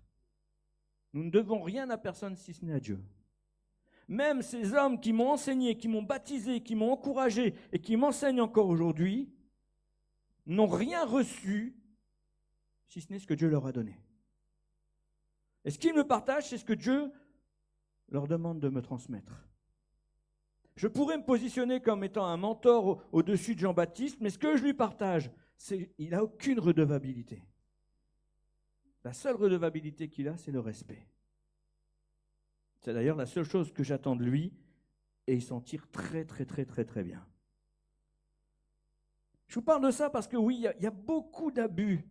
Nous ne devons rien à personne si ce n'est à Dieu. Même ces hommes qui m'ont enseigné, qui m'ont baptisé, qui m'ont encouragé et qui m'enseignent encore aujourd'hui, n'ont rien reçu si ce n'est ce que Dieu leur a donné. Et ce qu'ils me partagent, c'est ce que Dieu leur demande de me transmettre. Je pourrais me positionner comme étant un mentor au-dessus de Jean-Baptiste, mais ce que je lui partage, il n'a aucune redevabilité. La seule redevabilité qu'il a, c'est le respect. C'est d'ailleurs la seule chose que j'attends de lui, et il s'en tire très, très, très, très, très bien. Je vous parle de ça parce que oui, il y a beaucoup d'abus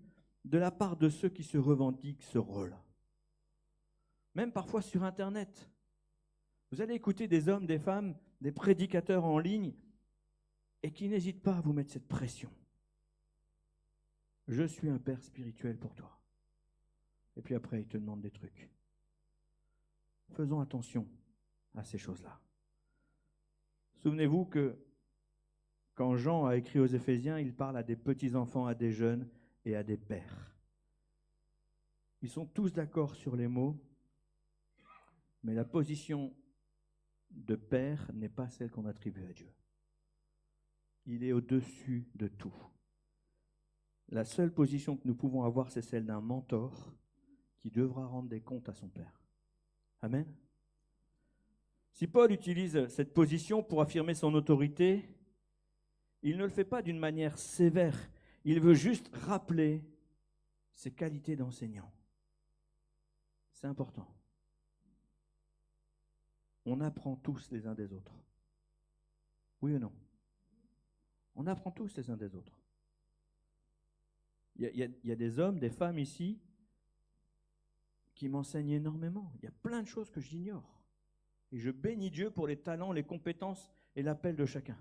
de la part de ceux qui se revendiquent ce rôle. Même parfois sur Internet. Vous allez écouter des hommes, des femmes, des prédicateurs en ligne, et qui n'hésitent pas à vous mettre cette pression. Je suis un père spirituel pour toi. Et puis après, ils te demandent des trucs. Faisons attention à ces choses-là. Souvenez-vous que quand Jean a écrit aux Éphésiens, il parle à des petits-enfants, à des jeunes et à des pères. Ils sont tous d'accord sur les mots, mais la position de père n'est pas celle qu'on attribue à Dieu. Il est au-dessus de tout. La seule position que nous pouvons avoir, c'est celle d'un mentor qui devra rendre des comptes à son père. Amen. Si Paul utilise cette position pour affirmer son autorité, il ne le fait pas d'une manière sévère. Il veut juste rappeler ses qualités d'enseignant. C'est important. On apprend tous les uns des autres. Oui ou non? On apprend tous les uns des autres. Il y a des hommes, des femmes ici qui m'enseignent énormément. Il y a plein de choses que j'ignore. Et je bénis Dieu pour les talents, les compétences et l'appel de chacun.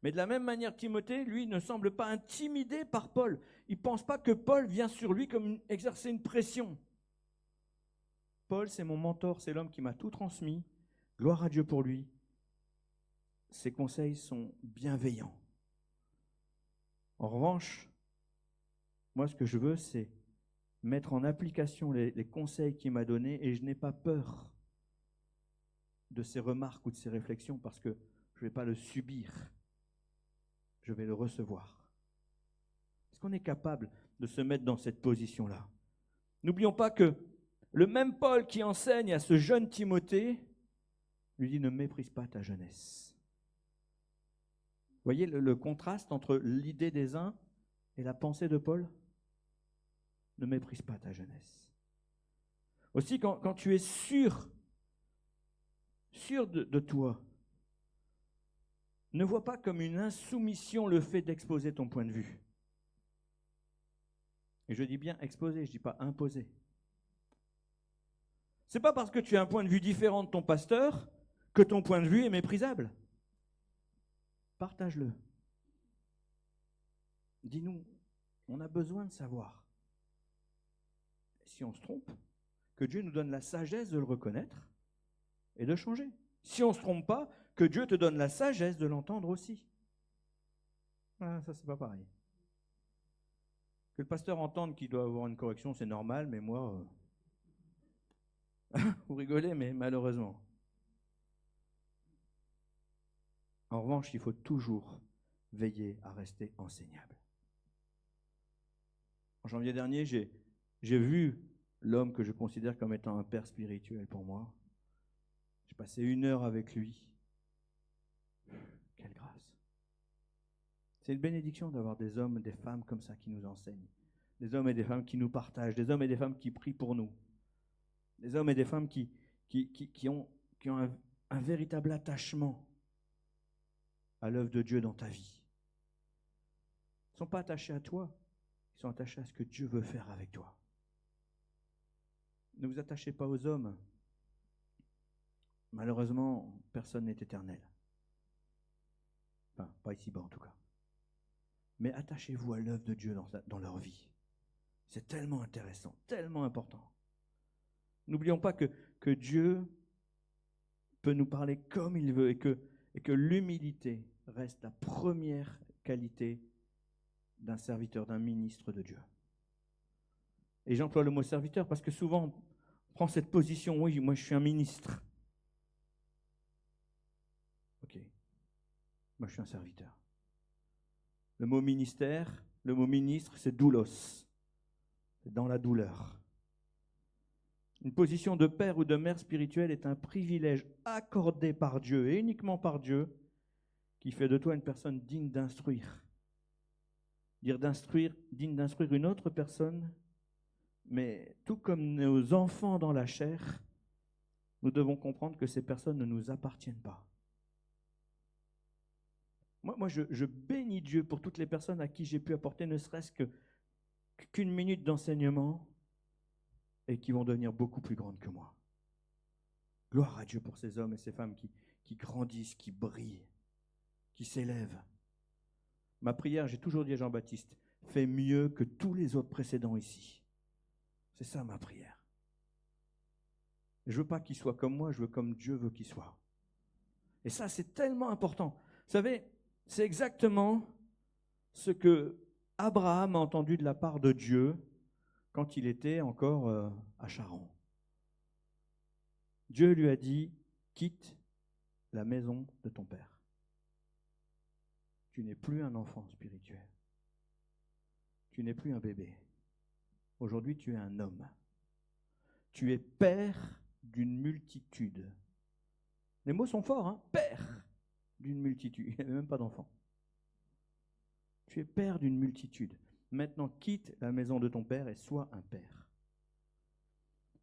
Mais de la même manière, Timothée, lui, ne semble pas intimidé par Paul. Il ne pense pas que Paul vient sur lui comme exercer une pression. Paul, c'est mon mentor, c'est l'homme qui m'a tout transmis. Gloire à Dieu pour lui. Ses conseils sont bienveillants. En revanche, moi, ce que je veux, c'est mettre en application les conseils qu'il m'a donnés, et je n'ai pas peur de ses remarques ou de ses réflexions, parce que je ne vais pas le subir, je vais le recevoir. Est-ce qu'on est capable de se mettre dans cette position-là? N'oublions pas que le même Paul qui enseigne à ce jeune Timothée lui dit, ne méprise pas ta jeunesse. Vous voyez le contraste entre l'idée des uns et la pensée de Paul? Ne méprise pas ta jeunesse. Aussi, quand tu es sûr de toi, ne vois pas comme une insoumission le fait d'exposer ton point de vue. Et je dis bien exposer, je ne dis pas imposer. Ce n'est pas parce que tu as un point de vue différent de ton pasteur que ton point de vue est méprisable. Partage-le. Dis-nous, on a besoin de savoir. Si on se trompe, que Dieu nous donne la sagesse de le reconnaître et de changer. Si on ne se trompe pas, que Dieu te donne la sagesse de l'entendre aussi. Ah, ça, c'est pas pareil. Que le pasteur entende qu'il doit avoir une correction, c'est normal, mais moi, vous rigolez, mais malheureusement. En revanche, il faut toujours veiller à rester enseignable. En janvier dernier, j'ai vu l'homme que je considère comme étant un père spirituel pour moi. J'ai passé 1 heure avec lui. Quelle grâce. C'est une bénédiction d'avoir des hommes et des femmes comme ça qui nous enseignent. Des hommes et des femmes qui nous partagent. Des hommes et des femmes qui prient pour nous. Des hommes et des femmes qui ont un véritable attachement à l'œuvre de Dieu dans ta vie. Ils ne sont pas attachés à toi, ils sont attachés à ce que Dieu veut faire avec toi. Ne vous attachez pas aux hommes. Malheureusement, personne n'est éternel. Enfin, pas ici-bas en tout cas. Mais attachez-vous à l'œuvre de Dieu dans leur vie. C'est tellement intéressant, tellement important. N'oublions pas que Dieu peut nous parler comme il veut et que l'humilité reste la première qualité d'un serviteur, d'un ministre de Dieu. Et j'emploie le mot serviteur parce que souvent on prend cette position, oui, moi je suis un ministre. Ok, moi je suis un serviteur. Le mot ministère, le mot ministre, c'est doulos, c'est dans la douleur. Une position de père ou de mère spirituelle est un privilège accordé par Dieu et uniquement par Dieu qui fait de toi une personne digne d'instruire. Dire d'instruire, digne d'instruire une autre personne, mais tout comme nos enfants dans la chair, nous devons comprendre que ces personnes ne nous appartiennent pas. Moi je bénis Dieu pour toutes les personnes à qui j'ai pu apporter ne serait-ce qu'une minute d'enseignement et qui vont devenir beaucoup plus grandes que moi. Gloire à Dieu pour ces hommes et ces femmes qui grandissent, qui brillent, qui s'élèvent. Ma prière, j'ai toujours dit à Jean-Baptiste, fais mieux que tous les autres précédents ici. C'est ça ma prière. Je ne veux pas qu'il soit comme moi, je veux comme Dieu veut qu'il soit. Et ça, c'est tellement important. Vous savez, c'est exactement ce que Abraham a entendu de la part de Dieu quand il était encore à Charan. Dieu lui a dit, quitte la maison de ton père. Tu n'es plus un enfant spirituel. Tu n'es plus un bébé. Aujourd'hui, tu es un homme. Tu es père d'une multitude. Les mots sont forts, hein? Père d'une multitude. Il n'y avait même pas d'enfant. Tu es père d'une multitude. Maintenant, quitte la maison de ton père et sois un père.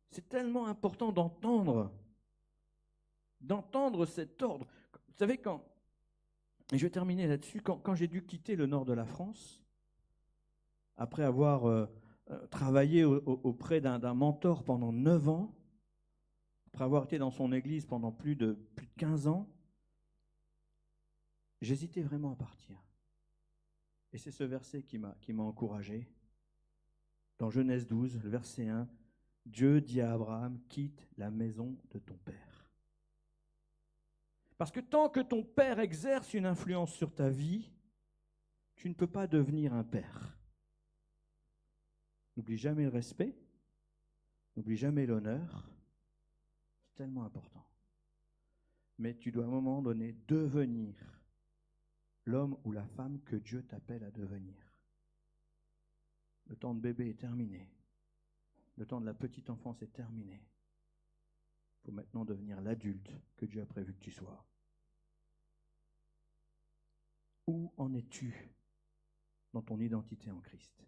C'est tellement important d'entendre cet ordre. Vous savez, et je vais terminer là-dessus, quand j'ai dû quitter le nord de la France, après avoir travaillé auprès d'un mentor pendant 9 ans, après avoir été dans son église pendant plus de 15 ans, j'hésitais vraiment à partir. Et c'est ce verset qui m'a encouragé. Dans Genèse 12, le verset 1, Dieu dit à Abraham, quitte la maison de ton père. Parce que tant que ton père exerce une influence sur ta vie, tu ne peux pas devenir un père. N'oublie jamais le respect, n'oublie jamais l'honneur. C'est tellement important. Mais tu dois à un moment donné devenir l'homme ou la femme que Dieu t'appelle à devenir. Le temps de bébé est terminé. Le temps de la petite enfance est terminé. Il faut maintenant devenir l'adulte que Dieu a prévu que tu sois. Où en es-tu dans ton identité en Christ?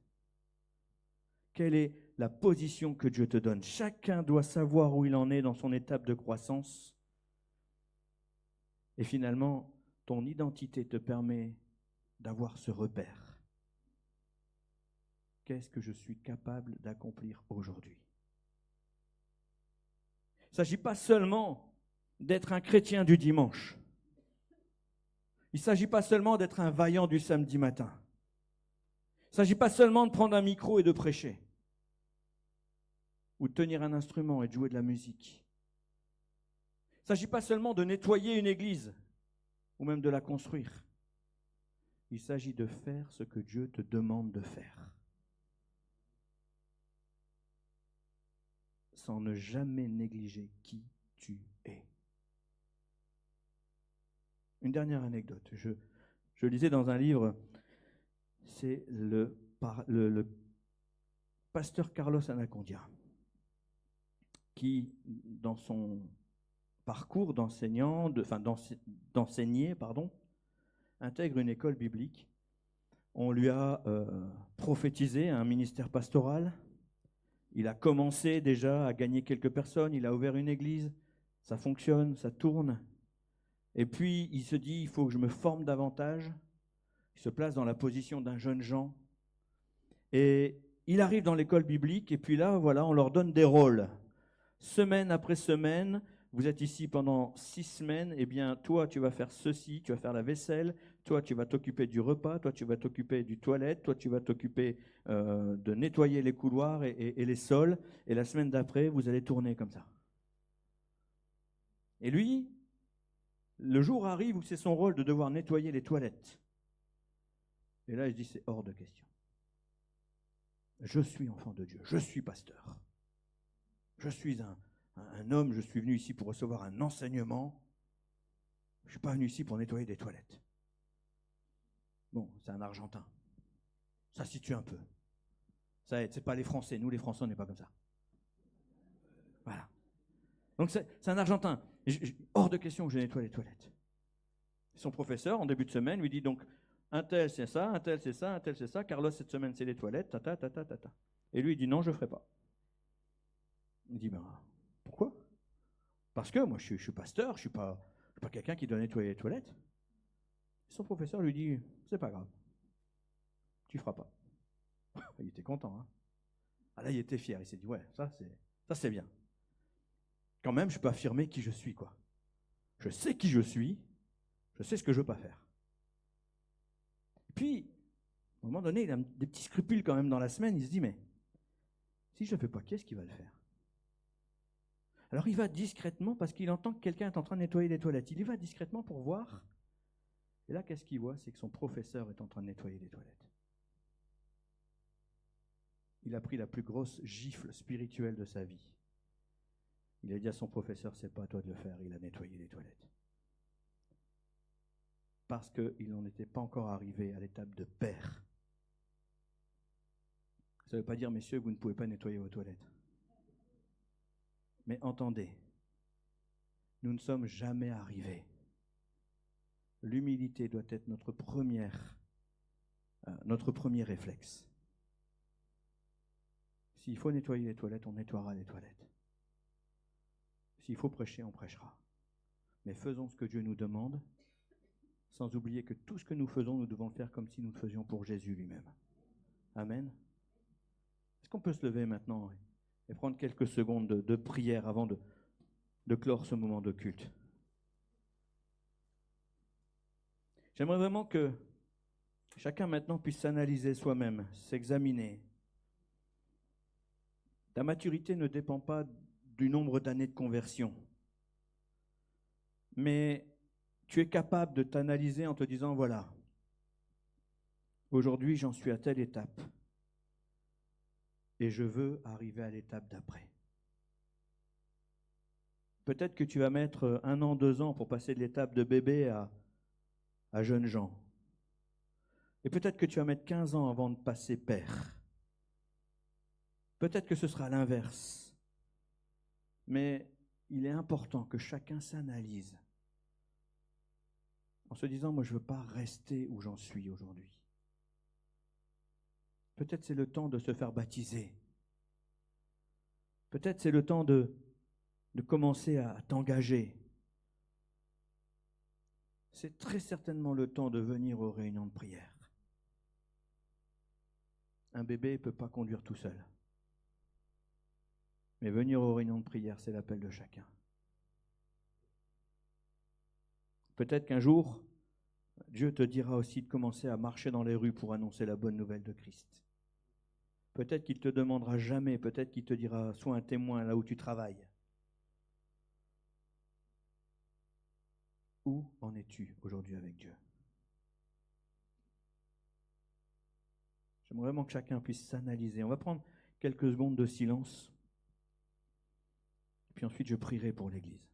Quelle est la position que Dieu te donne? Chacun doit savoir où il en est dans son étape de croissance. Et finalement, ton identité te permet d'avoir ce repère. Qu'est-ce que je suis capable d'accomplir aujourd'hui? Il ne s'agit pas seulement d'être un chrétien du dimanche. Il ne s'agit pas seulement d'être un vaillant du samedi matin. Il ne s'agit pas seulement de prendre un micro et de prêcher, ou de tenir un instrument et de jouer de la musique. Il ne s'agit pas seulement de nettoyer une église, ou même de la construire. Il s'agit de faire ce que Dieu te demande de faire, sans ne jamais négliger qui tu es. Une dernière anecdote. Je lisais dans un livre, c'est le pasteur Carlos Anacondia, qui, dans son parcours d'enseigner, intègre une école biblique. On lui a prophétisé un ministère pastoral. Il a commencé déjà à gagner quelques personnes. Il a ouvert une église. Ça fonctionne, ça tourne. Et puis, il se dit, il faut que je me forme davantage. Il se place dans la position d'un jeune Jean. Et il arrive dans l'école biblique. Et puis là, voilà, on leur donne des rôles. Semaine après semaine, vous êtes ici pendant 6 semaines, eh bien, toi, tu vas faire ceci, tu vas faire la vaisselle, toi, tu vas t'occuper du repas, toi, tu vas t'occuper du toilette, toi, tu vas t'occuper de nettoyer les couloirs et les sols, et la semaine d'après, vous allez tourner comme ça. Et lui, le jour arrive où c'est son rôle de devoir nettoyer les toilettes. Et là, il se dit, c'est hors de question. Je suis enfant de Dieu, je suis pasteur. Je suis un homme, je suis venu ici pour recevoir un enseignement. Je ne suis pas venu ici pour nettoyer des toilettes. Bon, c'est un Argentin. Ça situe un peu. Ça aide, c'est pas les Français. Nous, les Français, on n'est pas comme ça. Voilà. Donc, c'est un Argentin. Hors de question que je nettoie les toilettes. Son professeur, en début de semaine, lui dit donc, un tel c'est ça, un tel c'est ça, un tel c'est ça. Carlos, cette semaine, c'est les toilettes, tata, tata, tata. Et lui, il dit non, je ne ferai pas. Il dit, ben, pourquoi? Parce que moi, je suis pasteur, je ne suis pas quelqu'un qui doit nettoyer les toilettes. Son professeur lui dit, c'est pas grave, tu ne feras pas. Il était content. Hein. Ah là, il était fier, il s'est dit, ouais, ça c'est bien. Quand même, je peux affirmer qui je suis, quoi. Je sais qui je suis, je sais ce que je ne veux pas faire. Et puis, à un moment donné, il a des petits scrupules quand même dans la semaine, il se dit, mais si je ne le fais pas, qu'est-ce qui va le faire? Alors il va discrètement, parce qu'il entend que quelqu'un est en train de nettoyer les toilettes. Il y va discrètement pour voir. Et là, qu'est-ce qu'il voit? C'est que son professeur est en train de nettoyer les toilettes. Il a pris la plus grosse gifle spirituelle de sa vie. Il a dit à son professeur, c'est pas à toi de le faire, il a nettoyé les toilettes. Parce qu'il n'en était pas encore arrivé à l'étape de père. Ça ne veut pas dire, messieurs, que vous ne pouvez pas nettoyer vos toilettes. Mais entendez, nous ne sommes jamais arrivés. L'humilité doit être notre premier réflexe. S'il faut nettoyer les toilettes, on nettoiera les toilettes. S'il faut prêcher, on prêchera. Mais faisons ce que Dieu nous demande, sans oublier que tout ce que nous faisons, nous devons le faire comme si nous le faisions pour Jésus lui-même. Amen. Est-ce qu'on peut se lever maintenant et prendre quelques secondes de prière avant de clore ce moment de culte? J'aimerais vraiment que chacun maintenant puisse s'analyser soi-même, s'examiner. Ta maturité ne dépend pas du nombre d'années de conversion, mais tu es capable de t'analyser en te disant, voilà, aujourd'hui j'en suis à telle étape et je veux arriver à l'étape d'après. Peut-être que tu vas mettre 1 an, 2 ans pour passer de l'étape de bébé à jeune Jean. Et peut-être que tu vas mettre 15 ans avant de passer père. Peut-être que ce sera l'inverse. Mais il est important que chacun s'analyse en se disant, moi je ne veux pas rester où j'en suis aujourd'hui. Peut-être c'est le temps de se faire baptiser. Peut-être c'est le temps de commencer à t'engager. C'est très certainement le temps de venir aux réunions de prière. Un bébé ne peut pas conduire tout seul. Mais venir aux réunions de prière, c'est l'appel de chacun. Peut-être qu'un jour, Dieu te dira aussi de commencer à marcher dans les rues pour annoncer la bonne nouvelle de Christ. Peut-être qu'il ne te demandera jamais, peut-être qu'il te dira, sois un témoin là où tu travailles. Où en es-tu aujourd'hui avec Dieu? J'aimerais vraiment que chacun puisse s'analyser. On va prendre quelques secondes de silence. Puis ensuite, je prierai pour l'Église.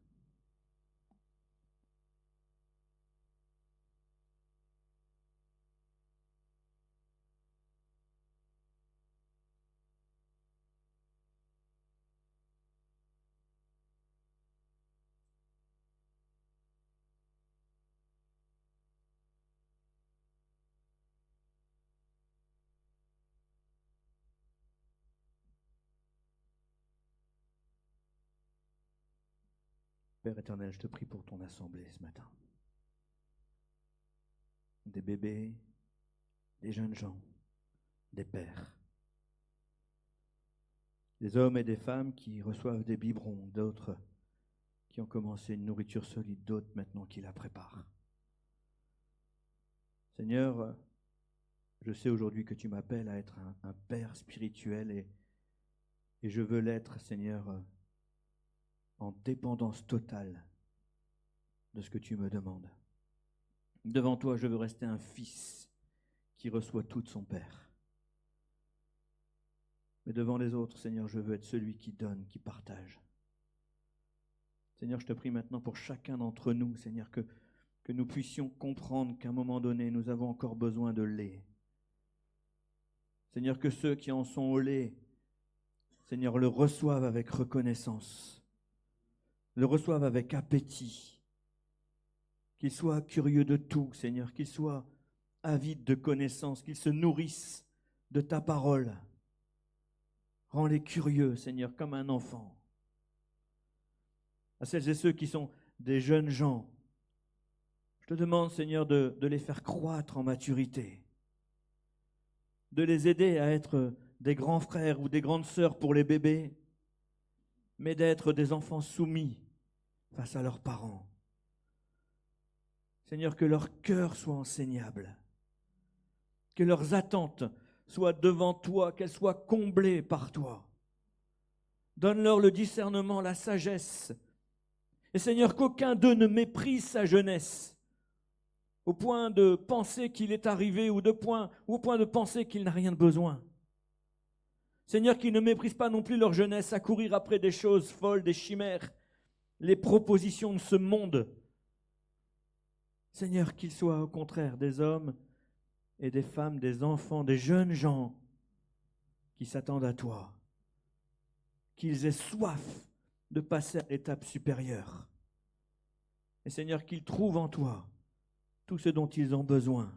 Père éternel, je te prie pour ton assemblée ce matin. Des bébés, des jeunes gens, des pères, des hommes et des femmes qui reçoivent des biberons, d'autres qui ont commencé une nourriture solide, d'autres maintenant qui la préparent. Seigneur, je sais aujourd'hui que tu m'appelles à être un père spirituel et je veux l'être, Seigneur, en dépendance totale de ce que tu me demandes. Devant toi, je veux rester un fils qui reçoit tout de son père. Mais devant les autres, Seigneur, je veux être celui qui donne, qui partage. Seigneur, je te prie maintenant pour chacun d'entre nous, Seigneur, que nous puissions comprendre qu'à un moment donné, nous avons encore besoin de lait. Seigneur, que ceux qui en sont au lait, Seigneur, le reçoivent avec reconnaissance, le reçoivent avec appétit, qu'ils soient curieux de tout, Seigneur, qu'ils soient avides de connaissances, qu'ils se nourrissent de ta parole. Rends-les curieux, Seigneur, comme un enfant. À celles et ceux qui sont des jeunes gens, je te demande, Seigneur, de les faire croître en maturité, de les aider à être des grands frères ou des grandes sœurs pour les bébés, mais d'être des enfants soumis face à leurs parents. Seigneur, que leur cœur soit enseignable, que leurs attentes soient devant toi, qu'elles soient comblées par toi. Donne-leur le discernement, la sagesse. Et Seigneur, qu'aucun d'eux ne méprise sa jeunesse, au point de penser qu'il est arrivé ou au point de penser qu'il n'a rien de besoin. Seigneur, qu'ils ne méprisent pas non plus leur jeunesse à courir après des choses folles, des chimères, les propositions de ce monde. Seigneur, qu'ils soient au contraire des hommes et des femmes, des enfants, des jeunes gens qui s'attendent à toi, qu'ils aient soif de passer à l'étape supérieure. Et Seigneur, qu'ils trouvent en toi tout ce dont ils ont besoin,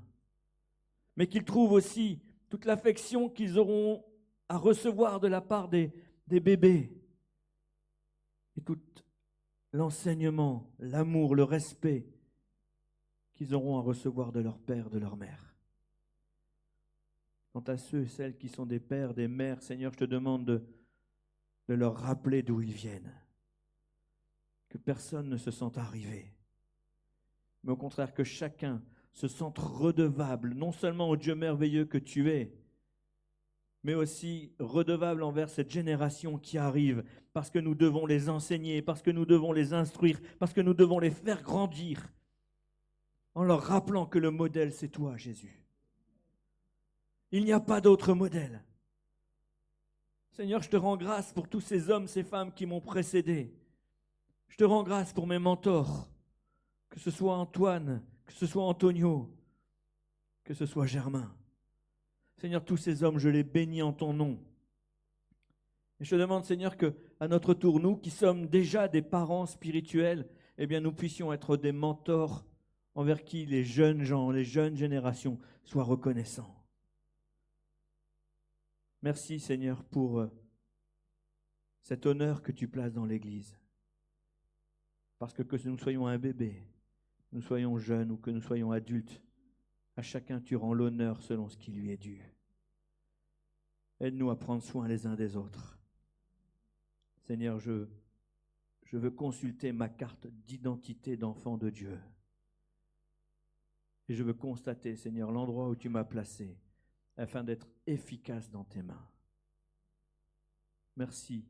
mais qu'ils trouvent aussi toute l'affection qu'ils auront à recevoir de la part des bébés, et tout l'enseignement, l'amour, le respect qu'ils auront à recevoir de leur père, de leur mère. Quant à ceux et celles qui sont des pères, des mères, Seigneur, je te demande de leur rappeler d'où ils viennent, que personne ne se sente arrivé, mais au contraire que chacun se sente redevable, non seulement au Dieu merveilleux que tu es, mais aussi redevable envers cette génération qui arrive, parce que nous devons les enseigner, parce que nous devons les instruire, parce que nous devons les faire grandir, en leur rappelant que le modèle, c'est toi, Jésus. Il n'y a pas d'autre modèle. Seigneur, je te rends grâce pour tous ces hommes, ces femmes qui m'ont précédé. Je te rends grâce pour mes mentors, que ce soit Antoine, que ce soit Antonio, que ce soit Germain. Seigneur, tous ces hommes, je les bénis en ton nom. Et je te demande, Seigneur, que à notre tour, nous qui sommes déjà des parents spirituels, eh bien nous puissions être des mentors envers qui les jeunes gens, les jeunes générations soient reconnaissants. Merci Seigneur pour cet honneur que tu places dans l'Église. Parce que nous soyons un bébé, nous soyons jeunes ou que nous soyons adultes, à chacun tu rends l'honneur selon ce qui lui est dû. Aide-nous à prendre soin les uns des autres. Seigneur, je veux consulter ma carte d'identité d'enfant de Dieu. Et je veux constater, Seigneur, l'endroit où tu m'as placé, afin d'être efficace dans tes mains. Merci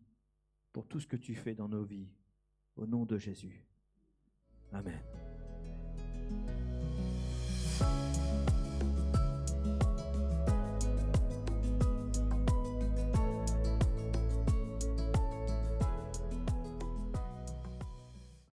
pour tout ce que tu fais dans nos vies. Au nom de Jésus. Amen.